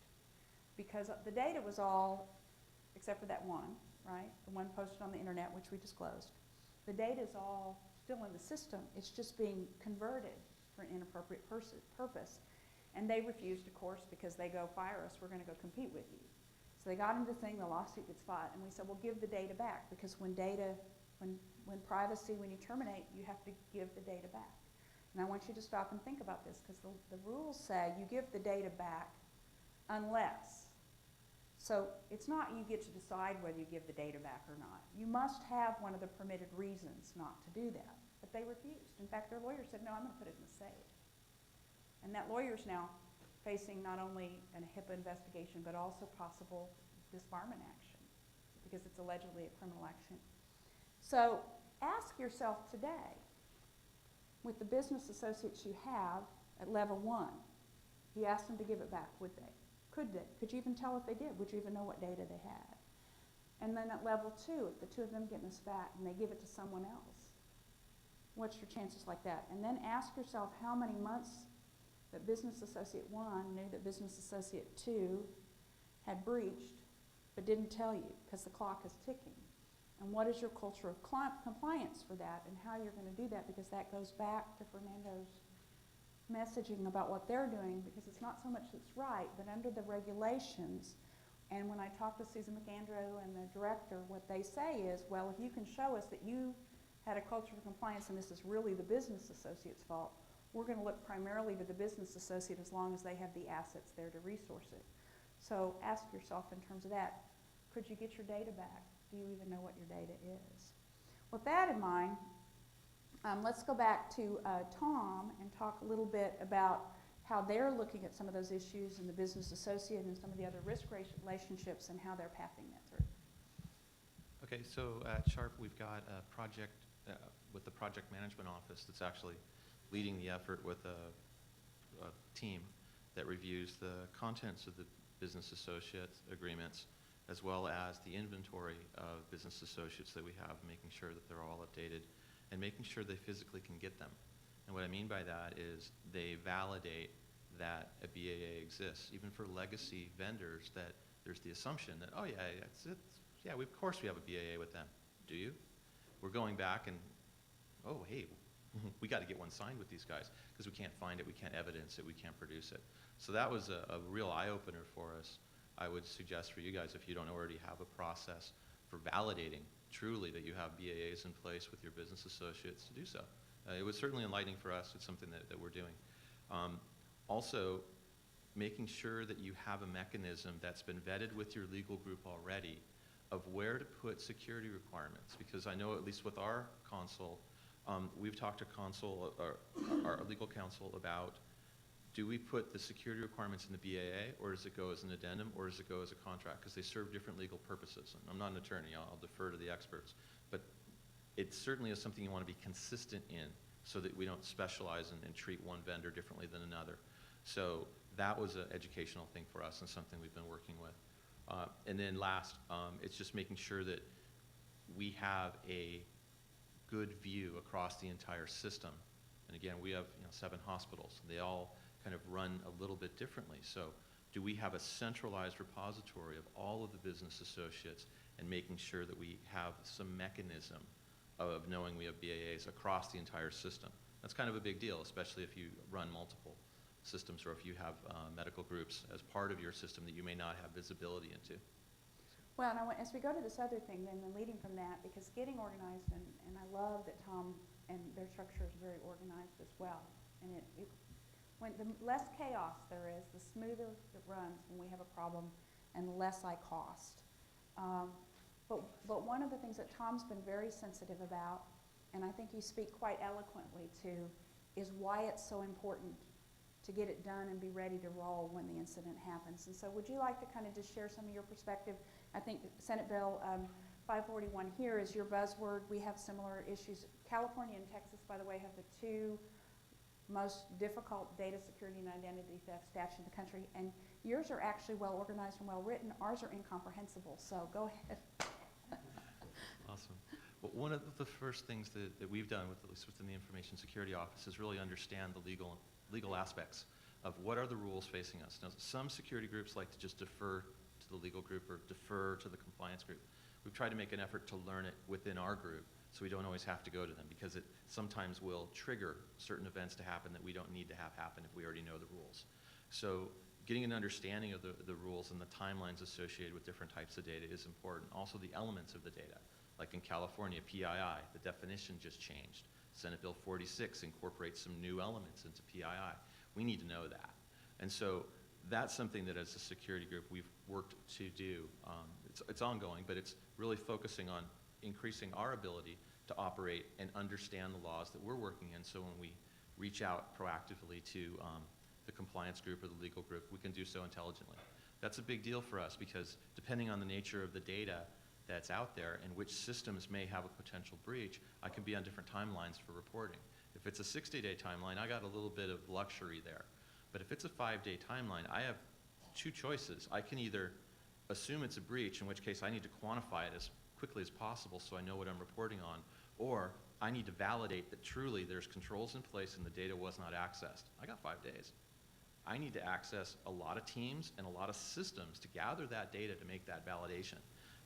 Because the data was all, except for that one, right? The one posted on the internet, which we disclosed. The data is all still in the system. It's just being converted for an inappropriate purpose. And they refused, of course, because they go, fire us, we're going to go compete with you. So they got into the thing, the lawsuit gets filed, and we said, well, give the data back, because when privacy, when you terminate, you have to give the data back. And I want you to stop and think about this, because the rules say you give the data back unless. So it's not you get to decide whether you give the data back or not. You must have one of the permitted reasons not to do that. But they refused. In fact, their lawyer said, no, I'm going to put it in the safe. And that lawyer's now facing not only a HIPAA investigation, but also possible disbarment action, because it's allegedly a criminal action. So ask yourself today, with the business associates you have at level 1, you asked them to give it back, would they? Could they? Could you even tell if they did? Would you even know what data they had? And then at level 2, if the two of them get in a spat and they give it to someone else, what's your chances like that? And then ask yourself how many months that business associate 1 knew that business associate 2 had breached but didn't tell you, because the clock is ticking. And what is your culture of compliance for that, and how you're going to do that, because that goes back to Fernando's messaging about what they're doing, because it's not so much that's right, but under the regulations, and when I talk to Susan McAndrew and the director, what they say is, well, if you can show us that you had a culture of compliance and this is really the business associate's fault, we're going to look primarily to the business associate as long as they have the assets there to resource it. So ask yourself in terms of that, could you get your data back? Do you even know what your data is? With that in mind, let's go back to Tom and talk a little bit about how they're looking at some of those issues in the business associate and some of the other risk relationships and how they're pathing that through. Okay, so at Sharp, we've got a project with the project management office that's actually leading the effort with a team that reviews the contents of the business associate agreements, as well as the inventory of business associates that we have, making sure that they're all updated and making sure they physically can get them. And what I mean by that is they validate that a BAA exists, even for legacy vendors, that there's the assumption that, oh yeah, of course we have a BAA with them. Do you? We're going back and, oh hey, we got to get one signed with these guys because we can't find it, we can't evidence it, we can't produce it. So that was a real eye-opener for us. I would suggest for you guys, if you don't already have a process for validating truly that you have BAAs in place with your business associates, to do so. It was certainly enlightening for us. It's something that we're doing. Also, making sure that you have a mechanism that's been vetted with your legal group already of where to put security requirements. Because I know, at least with our console, we've talked to our legal counsel about do we put the security requirements in the BAA, or does it go as an addendum, or does it go as a contract? Because they serve different legal purposes. And I'm not an attorney, I'll defer to the experts. But it certainly is something you want to be consistent in so that we don't specialize and treat one vendor differently than another. So that was an educational thing for us and something we've been working with. And then last, it's just making sure that we have a good view across the entire system. And again, we have 7 hospitals. They all kind of run a little bit differently. So do we have a centralized repository of all of the business associates and making sure that we have some mechanism of knowing we have BAAs across the entire system? That's kind of a big deal, especially if you run multiple systems or if you have medical groups as part of your system that you may not have visibility into. Well, and as we go to this other thing, then leading from that, because getting organized, and I love that Tom and their structure is very organized as well. And when the less chaos there is, the smoother it runs when we have a problem, and the less I cost. But one of the things that Tom's been very sensitive about, and I think you speak quite eloquently to, is why it's so important to get it done and be ready to roll when the incident happens. And so would you like to kind of just share some of your perspective? I think Senate Bill 541 here is your buzzword. We have similar issues. California and Texas, by the way, have the 2 most difficult data security and identity theft statutes in the country, and yours are actually well organized and well written. Ours are incomprehensible, so go ahead. Awesome. Well, one of the first things that we've done, at least within the Information Security Office, is really understand the legal aspects of what are the rules facing us. Now, some security groups like to just defer to the legal group or defer to the compliance group. We've tried to make an effort to learn it within our group so we don't always have to go to them, because it sometimes will trigger certain events to happen that we don't need to have happen if we already know the rules. So getting an understanding of the rules and the timelines associated with different types of data is important. Also the elements of the data. Like in California, PII, the definition just changed. Senate Bill 46 incorporates some new elements into PII. We need to know that. And so that's something that as a security group we've worked to do. It's ongoing, but it's really focusing on increasing our ability to operate and understand the laws that we're working in, so when we reach out proactively to the compliance group or the legal group, we can do so intelligently. That's a big deal for us, because depending on the nature of the data that's out there and which systems may have a potential breach, I can be on different timelines for reporting. If it's a 60-day timeline, I got a little bit of luxury there. But if it's a 5-day timeline, I have 2 choices. I can either assume it's a breach, in which case I need to quantify it as quickly as possible so I know what I'm reporting on, or I need to validate that truly there's controls in place and the data was not accessed. I got 5 days. I need to access a lot of teams and a lot of systems to gather that data to make that validation.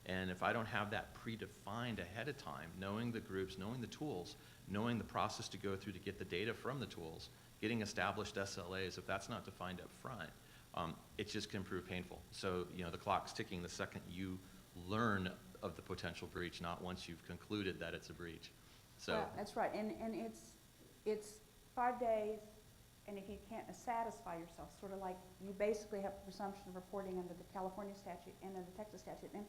And if I don't have that predefined ahead of time, knowing the groups, knowing the tools, knowing the process to go through to get the data from the tools, getting established SLAs, if that's not defined up front, it just can prove painful. So, the clock's ticking the second you learn of the potential breach, not once you've concluded that it's a breach. So Well, that's right, and it's 5 days, and if you can't satisfy yourself, sort of like you basically have a presumption of reporting under the California statute and under the Texas statute. And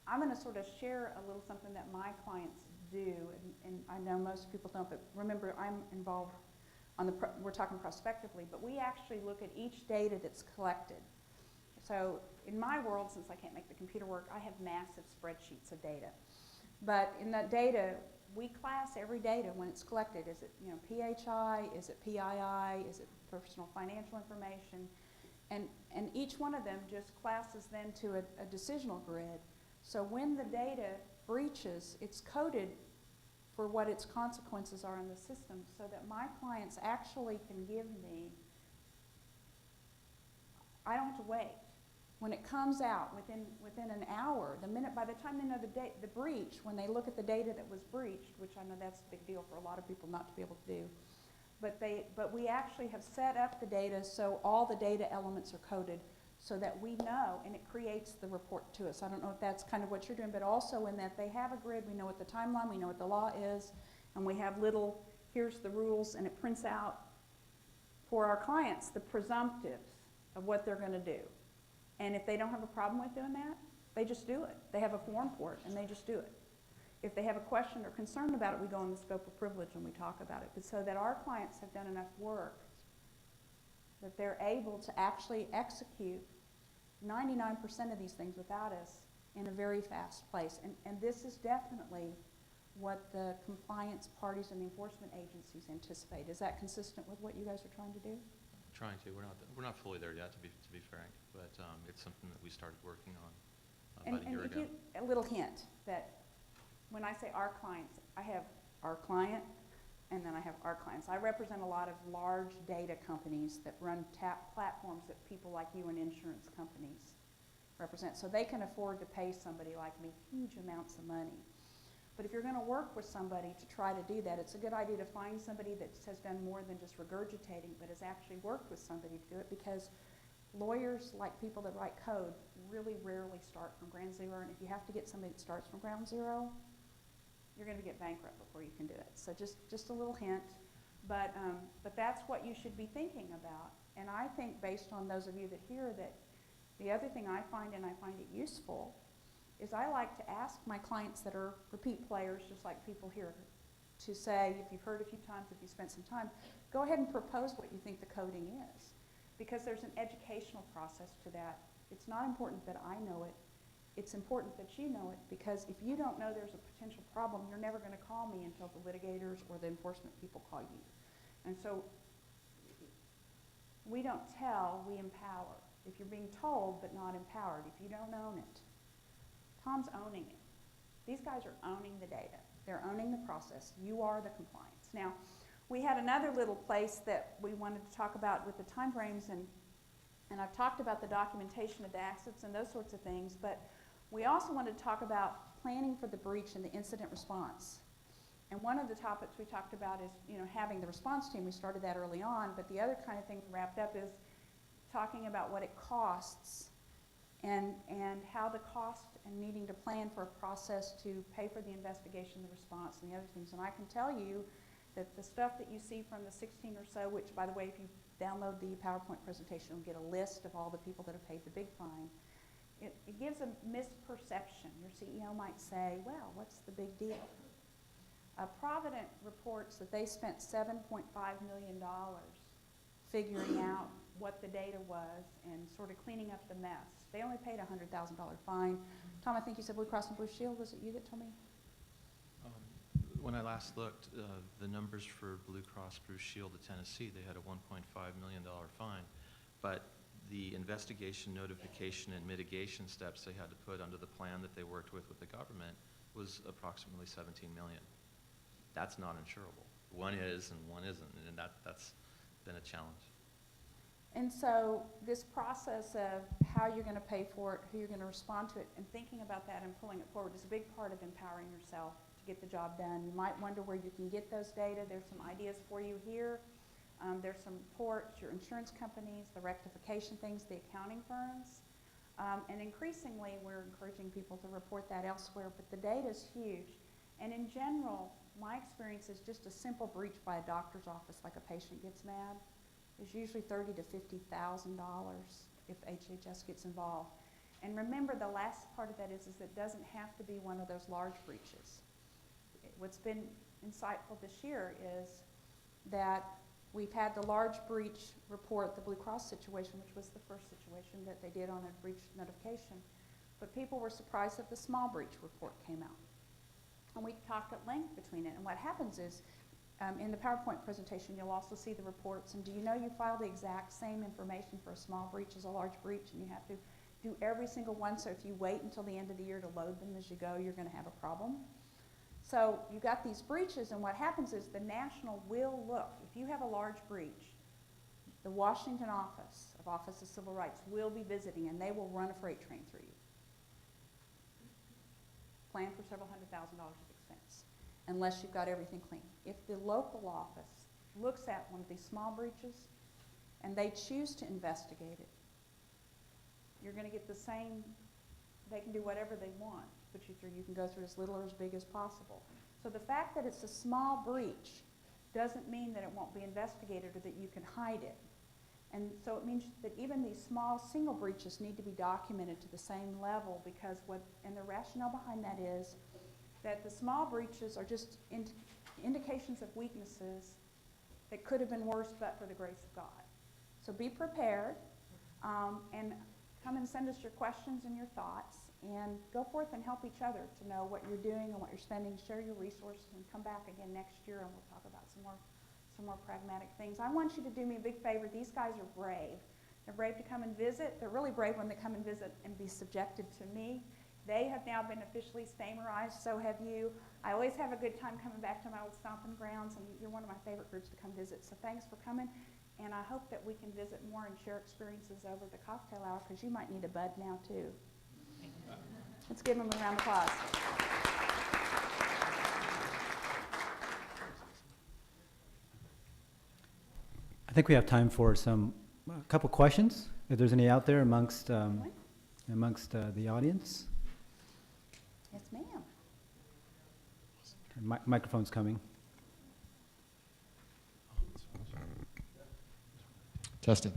I'm going to sort of share a little something that my clients do, and I know most people don't, but remember, I'm involved on we're talking prospectively, but we actually look at each data that's collected. So in my world, since I can't make the computer work, I have massive spreadsheets of data. But in that data, we class every data when it's collected. Is it PHI? Is it PII? Is it personal financial information? And each one of them just classes then to a decisional grid. So when the data breaches, it's coded for what its consequences are in the system, so that my clients actually can give me, I don't have to wait. When it comes out within an hour, by the time they know the breach, when they look at the data that was breached, which I know that's a big deal for a lot of people not to be able to do, but we actually have set up the data so all the data elements are coded so that we know, and it creates the report to us. I don't know if that's kind of what you're doing, but also in that they have a grid, we know what the timeline, we know what the law is, and we have little, here's the rules, and it prints out for our clients the presumptives of what they're going to do. And if they don't have a problem with doing that, they just do it. They have a form for it, and they just do it. If they have a question or concern about it, we go in the scope of privilege and we talk about it. But so that our clients have done enough work that they're able to actually execute 99% of these things without us in a very fast place. And this is definitely what the compliance parties and the enforcement agencies anticipate. Is that consistent with what you guys are trying to do? Trying to. We're not fully there yet, to be frank, but it's something that we started working on about a year ago. A little hint that when I say our clients, I have our client and then I have our clients. I represent a lot of large data companies that run platforms that people like you and insurance companies represent. So they can afford to pay somebody like me huge amounts of money. But if you're going to work with somebody to try to do that, it's a good idea to find somebody that has done more than just regurgitating, but has actually worked with somebody to do it, because lawyers, like people that write code, really rarely start from ground zero. And if you have to get somebody that starts from ground zero, you're going to get bankrupt before you can do it. So just a little hint. But that's what you should be thinking about. And I think, based on those of you that hear that, the other thing I find, and I find it useful, is I like to ask my clients that are repeat players, just like people here, to say, if you've heard a few times, if you spent some time, go ahead and propose what you think the coding is. Because there's an educational process to that. It's not important that I know it. It's important that you know it, because if you don't know there's a potential problem, you're never going to call me until the litigators or the enforcement people call you. And so we don't tell, we empower. If you're being told but not empowered, if you don't own it, Tom's owning it. These guys are owning the data. They're owning the process. You are the compliance. Now, we had another little place that we wanted to talk about with the time frames, and I've talked about the documentation of the assets and those sorts of things, but we also wanted to talk about planning for the breach and the incident response. And one of the topics we talked about is, having the response team. We started that early on, but the other kind of thing wrapped up is talking about what it costs and how the cost and needing to plan for a process to pay for the investigation, the response, and the other things. And I can tell you that the stuff that you see from the 16 or so, which, by the way, if you download the PowerPoint presentation, you'll get a list of all the people that have paid the big fine. It gives a misperception. Your CEO might say, well, what's the big deal? Provident reports that they spent $7.5 million figuring out what the data was and sort of cleaning up the mess. They only paid a $100,000 fine. Tom, I think you said Blue Cross and Blue Shield. Was it you that told me? When I last looked, the numbers for Blue Cross Blue Shield of Tennessee, they had a $1.5 million fine, but the investigation, notification, and mitigation steps they had to put under the plan that they worked with the government was approximately $17 million. That's not insurable. One is and one isn't, and that's been a challenge. And so this process of how you're going to pay for it, who you're going to respond to it, and thinking about that and pulling it forward is a big part of empowering yourself to get the job done. You might wonder where you can get those data. There's some ideas for you here. There's some reports, your insurance companies, the rectification things, the accounting firms. And increasingly, we're encouraging people to report that elsewhere, but the data is huge. And in general, my experience is just a simple breach by a doctor's office, like a patient gets mad, is usually $30,000 to $50,000 if HHS gets involved. And remember, the last part of that is it doesn't have to be one of those large breaches. What's been insightful this year is that we've had the large breach report, the Blue Cross situation, which was the first situation that they did on a breach notification. But people were surprised that the small breach report came out. And we talked at length between it. And what happens is, in the PowerPoint presentation, you'll also see the reports. And do you know you file the exact same information for a small breach as a large breach, and you have to do every single one? So if you wait until the end of the year to load them as you go, you're going to have a problem. So you've got these breaches, and what happens is the national will look. If you have a large breach, the Washington Office of Civil Rights will be visiting, and they will run a freight train through you. Plan for several $100,000 of expense, unless you've got everything clean. If the local office looks at one of these small breaches and they choose to investigate it, you're going to get the same. They can do whatever they want to put you through. You can go through as little or as big as possible. So the fact that it's a small breach doesn't mean that it won't be investigated or that you can hide it. And so it means that even these small single breaches need to be documented to the same level, because and the rationale behind that is that the small breaches are just indications of weaknesses that could have been worse but for the grace of God. So be prepared, and come and send us your questions and your thoughts, and go forth and help each other to know what you're doing and what you're spending. Share your resources and come back again next year, and we'll talk about some more pragmatic things. I want you to do me a big favor. These guys are brave. They're brave to come and visit. They're really brave when they come and visit and be subjected to me. They have now been officially Stamerized, so have you. I always have a good time coming back to my old stomping grounds, and you're one of my favorite groups to come visit. So thanks for coming, and I hope that we can visit more and share experiences over the cocktail hour, because you might need a bud now too. Let's give them a round of applause. I think we have time for a couple questions, if there's any out there amongst the audience. Yes, ma'am. Microphone's coming. Testing.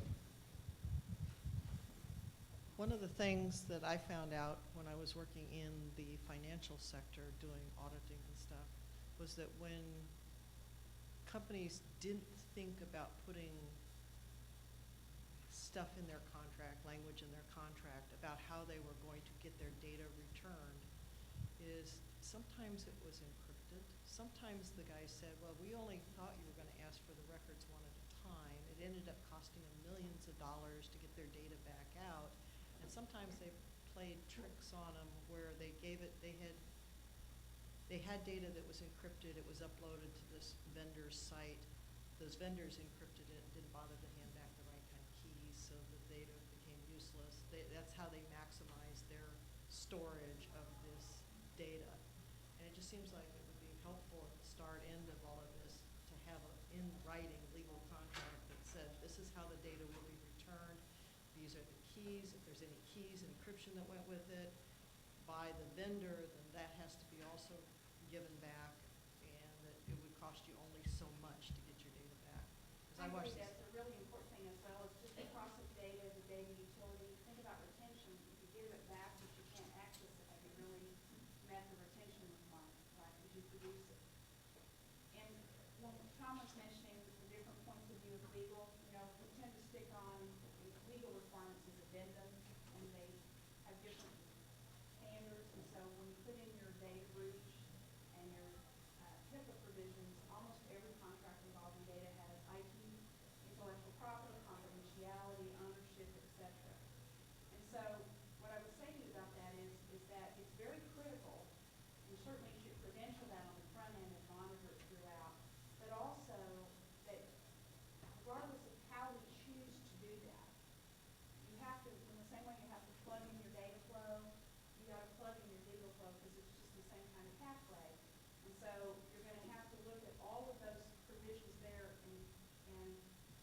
One of the things that I found out when I was working in the financial sector doing auditing and stuff was that when companies didn't think about putting stuff in their contract, language in their contract about how they were going to get their data returned, is sometimes it was encrypted. Sometimes the guy said, well, we only thought you were going to ask for the records one at a time. It ended up costing them millions of dollars to get their data back out. And sometimes they played tricks on them where they had data that was encrypted. It was uploaded to this vendor's site. Those vendors encrypted it, didn't bother to hand back the right kind of keys, so the data became useless. That's how they maximize their storage of this data. And it just seems like it would be helpful at the start end of all of this to have an in-writing legal contract that said, this is how the data will be returned. These are the keys. If there's any keys and encryption that went with it by the vendor, then that has to be also given back, and that it would cost you only so much to get your data back. I agree that's a really important thing as well. It's just the process data, the data utility. Think about retention. If you give it back but you can't access it, have you really met the retention requirement, right? Did you produce it? And when Tom was mentioning the different points of view of legal, we tend to stick on legal requirements as addendums, and they have different standards. And so when you put in your data breach and your HIPAA provisions, almost every contract involving data has IP, intellectual property, confidentiality, ownership, etc. And so what I would say to you about that is that it's very critical, and certainly you should credential that on the front end and monitor it throughout, but also that regardless of how we choose to do that, you have to, in the same way you have to plug in your data flow, you got to plug in your legal flow, because it's just the same kind of pathway. And so you're going to have to look at all of those provisions there and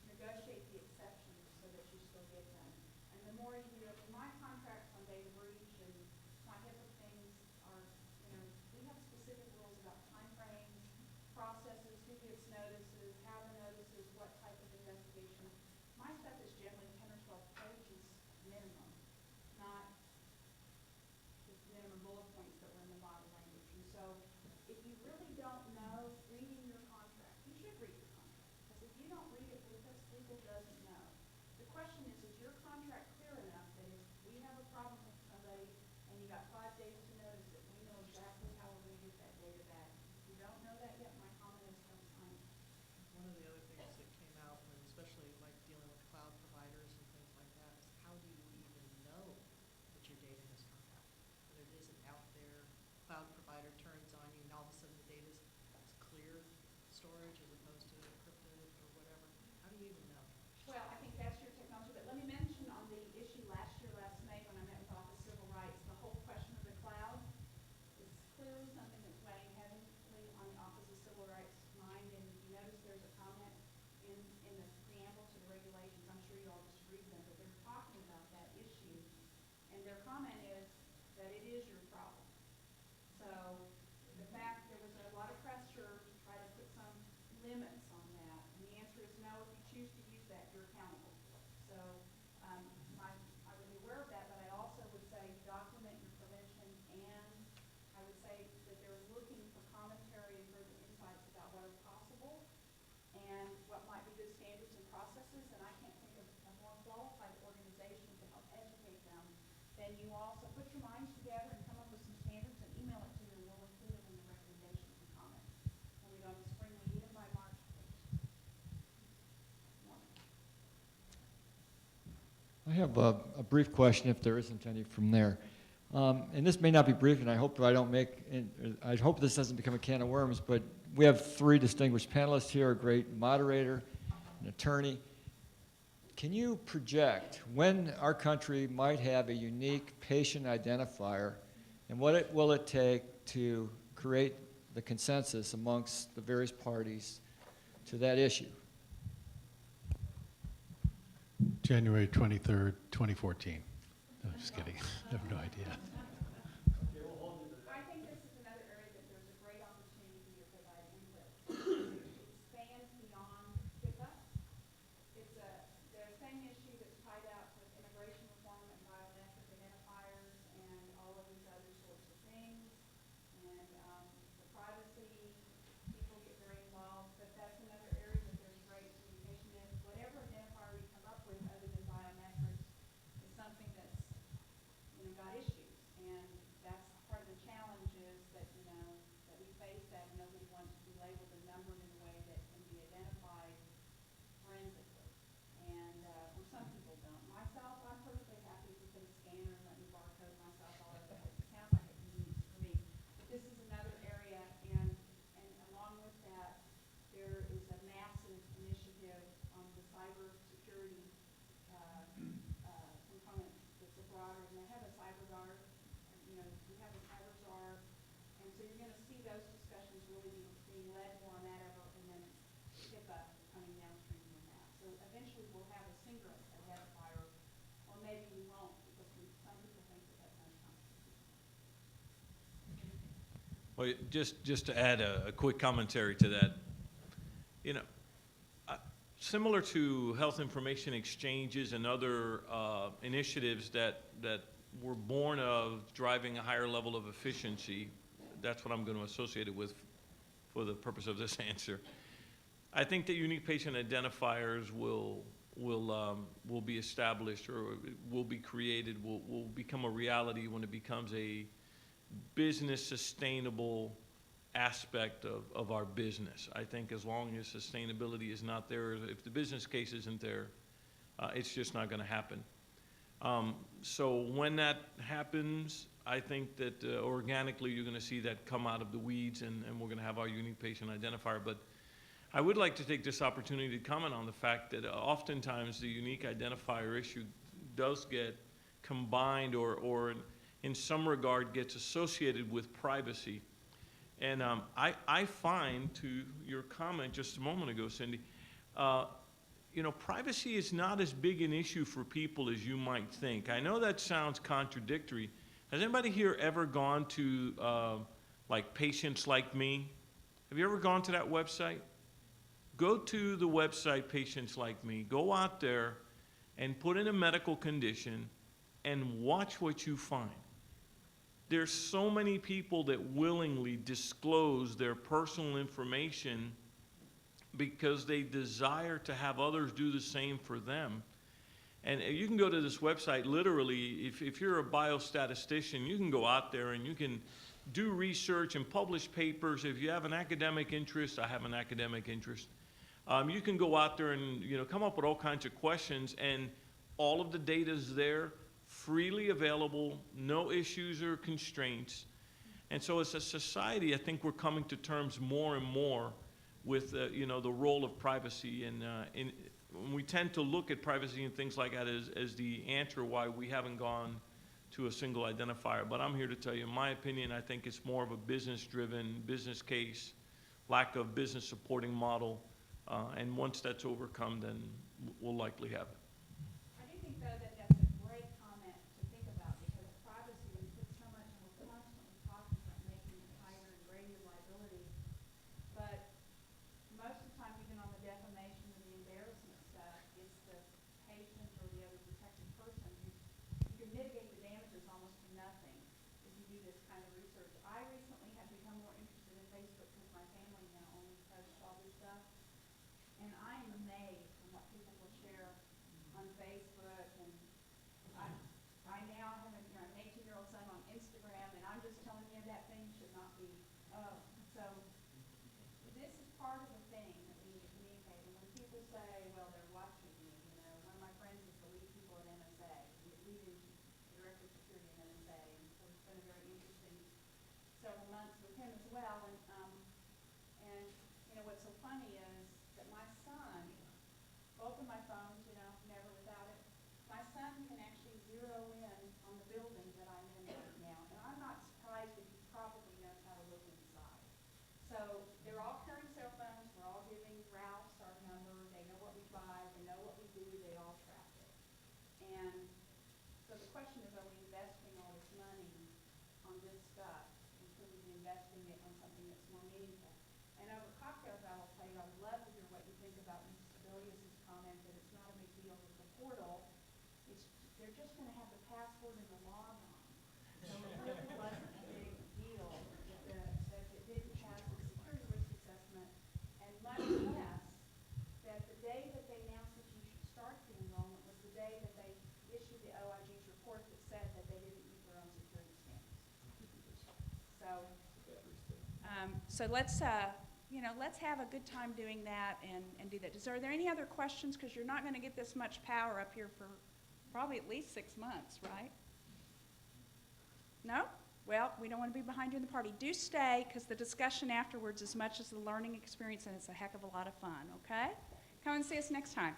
negotiate the exceptions so that you still get them. And the more you do, my contracts on data breach and my HIPAA things are, we have specific rules about timeframes, processes, who gives notices, how the notices, what type of investigation. My stuff is generally 10 or 12 pages minimum, not just minimum bullet points that were in the body language. And so if you really don't know reading your contract, you should read your contract, because if you don't read it, because legal doesn't know. The question is your contract clear enough that if we have a problem with somebody and you got 5 days to notice it, we know exactly how we're going to get that data back. If you don't know that yet, my comment is don't sign it. One of the other things that came out, when especially like dealing with cloud providers and things like that, is how do you even know that your data has come back? That it isn't out there. Cloud provider turns on you, and all of a sudden the data is clear storage as opposed to encrypted or whatever. How do you even know? Well, I think that's your technology, but let me mention on the issue last May, when I met with Office of Civil Rights, the whole question of the cloud is clearly something that's weighing heavily on the Office of Civil Rights' mind. And if you notice, there's a comment in the preamble to the regulations. I'm sure you all just read them, but they're talking about that issue. And their comment is that it is your problem. So the fact there was a lot of pressure to try to put some limits on that, and the answer is no. If you choose to use that, you're accountable. So I would be aware of that, but I also would say document your prevention, and I would say that they're looking for commentary and further insights about what is possible and what might be good standards and processes. And I can't think of then you also put your minds together and come up with some standards and email it to me, and we'll include it in the recommendations and comments. When we go to spring, we need them by March 1st. I have a brief question, if there isn't any from there. And this may not be brief, and I hope I hope this doesn't become a can of worms, but we have 3 distinguished panelists here, a great moderator, an attorney. Can you project when our country might have a unique patient identifier, and what will it take to create the consensus amongst the various parties to that issue? January 23rd, 2014. No, just kidding. I have no idea. I think this is another area that there's a great opportunity for you to provide input. It spans beyond HIPAA. It's the same issue that's tied up with immigration reform and biometric identifiers and all of these other sorts of things. And the privacy, people get very involved, but that's another area that there's great communication in. Whatever identifier you come up with other than biometrics is something that's, got issues. And that's part of the challenge is that, that we face that nobody wants to be labeled and numbered in a way that can be identified forensically. And or some people don't. Myself, I'm perfectly happy if you put a scanner and let me barcode myself all over it. It sounds like a convenience for me. But this is another area, and along with that, there is a massive initiative on the cyber security component that's a broader, and they have a cyber guard, we have a cyber czar, and so you're going to see those discussions really being led more on that ever, and then HIPAA coming downstream from that. So eventually we'll have a single identifier, or maybe we won't, because some people think that that's unconstitutional. Well, just to add a quick commentary to that, similar to health information exchanges and other initiatives that were born of driving a higher level of efficiency, that's what I'm going to associate it with for the purpose of this answer. I think that unique patient identifiers will be established or will be created, will become a reality when it becomes a business sustainable aspect of our business. I think as long as sustainability is not there, if the business case isn't there, it's just not going to happen. So when that happens, I think that organically you're going to see that come out of the weeds, and we're going to have our unique patient identifier. But I would like to take this opportunity to comment on the fact that oftentimes the unique identifier issue does get combined or in some regard gets associated with privacy. And I find, to your comment just a moment ago, Cindy, privacy is not as big an issue for people as you might think. I know that sounds contradictory. Has anybody here ever gone to, like, Patients Like Me? Have you ever gone to that website? Go to the website Patients Like Me. Go out there and put in a medical condition and watch what you find. There's so many people that willingly disclose their personal information because they desire to have others do the same for them. And you can go to this website, literally, if you're a biostatistician, you can go out there and you can do research and publish papers. If you have an academic interest, I have an academic interest. You can go out there and come up with all kinds of questions, and all of the data is there, freely available, no issues or constraints. And so as a society, I think we're coming to terms more and more with the role of privacy, and we tend to look at privacy and things like that as the answer why we haven't gone to a single identifier. But I'm here to tell you, in my opinion, I think it's more of a business-driven business case, lack of business supporting model, and once that's overcome, then we'll likely have it. I do think, though, that that's a great comment to think about, because privacy, we put so much, and we're constantly talking about making it Kaiser and Brady liability. But most of the time, even on the defamation and the embarrassment stuff, it's the patient or the other protected person who you can mitigate the damages almost to nothing if you do this kind of research. I recently have become more interested in Facebook because my family now only posts all this stuff. And I am amazed from what people will share be, oh, so this is part of the thing that we need to communicate. And when people say, well, they're watching me, you know, one of my friends is the lead people at NSA, leading director of security at NSA, and so it's been a very interesting several months with him as well. And you know, what's so funny is that my son, both of my phones, you know, never without it, my son can actually zero in on the building that I'm in right now. And I'm not surprised that he probably knows how to look inside. So they're all carrying cell phones. We're all giving Ralph's our number. They know what we buy. They know what we do. They all track it. And so the question is, are we investing all this money on this stuff? And should we be investing it on something that's more meaningful? And over cocktails, I will tell you, I would love to hear what you think about Mrs. Sebelius's comment that it's not a big deal with the portal. They're just going to have the password and the log on. So it really wasn't a big deal that it didn't pass the security risk assessment, and much less that the day that they announced that you should start the enrollment was the day that they issued the OIG's report that said that they didn't meet their own security standards. So let's you know, let's have a good time doing that and do that. Are there any other questions? Because you're not going to get this much power up here for probably at least 6 months, right? No? Well, we don't want to be behind you in the party. Do stay, because the discussion afterwards is as much as the learning experience, and it's a heck of a lot of fun, okay? Come and see us next time.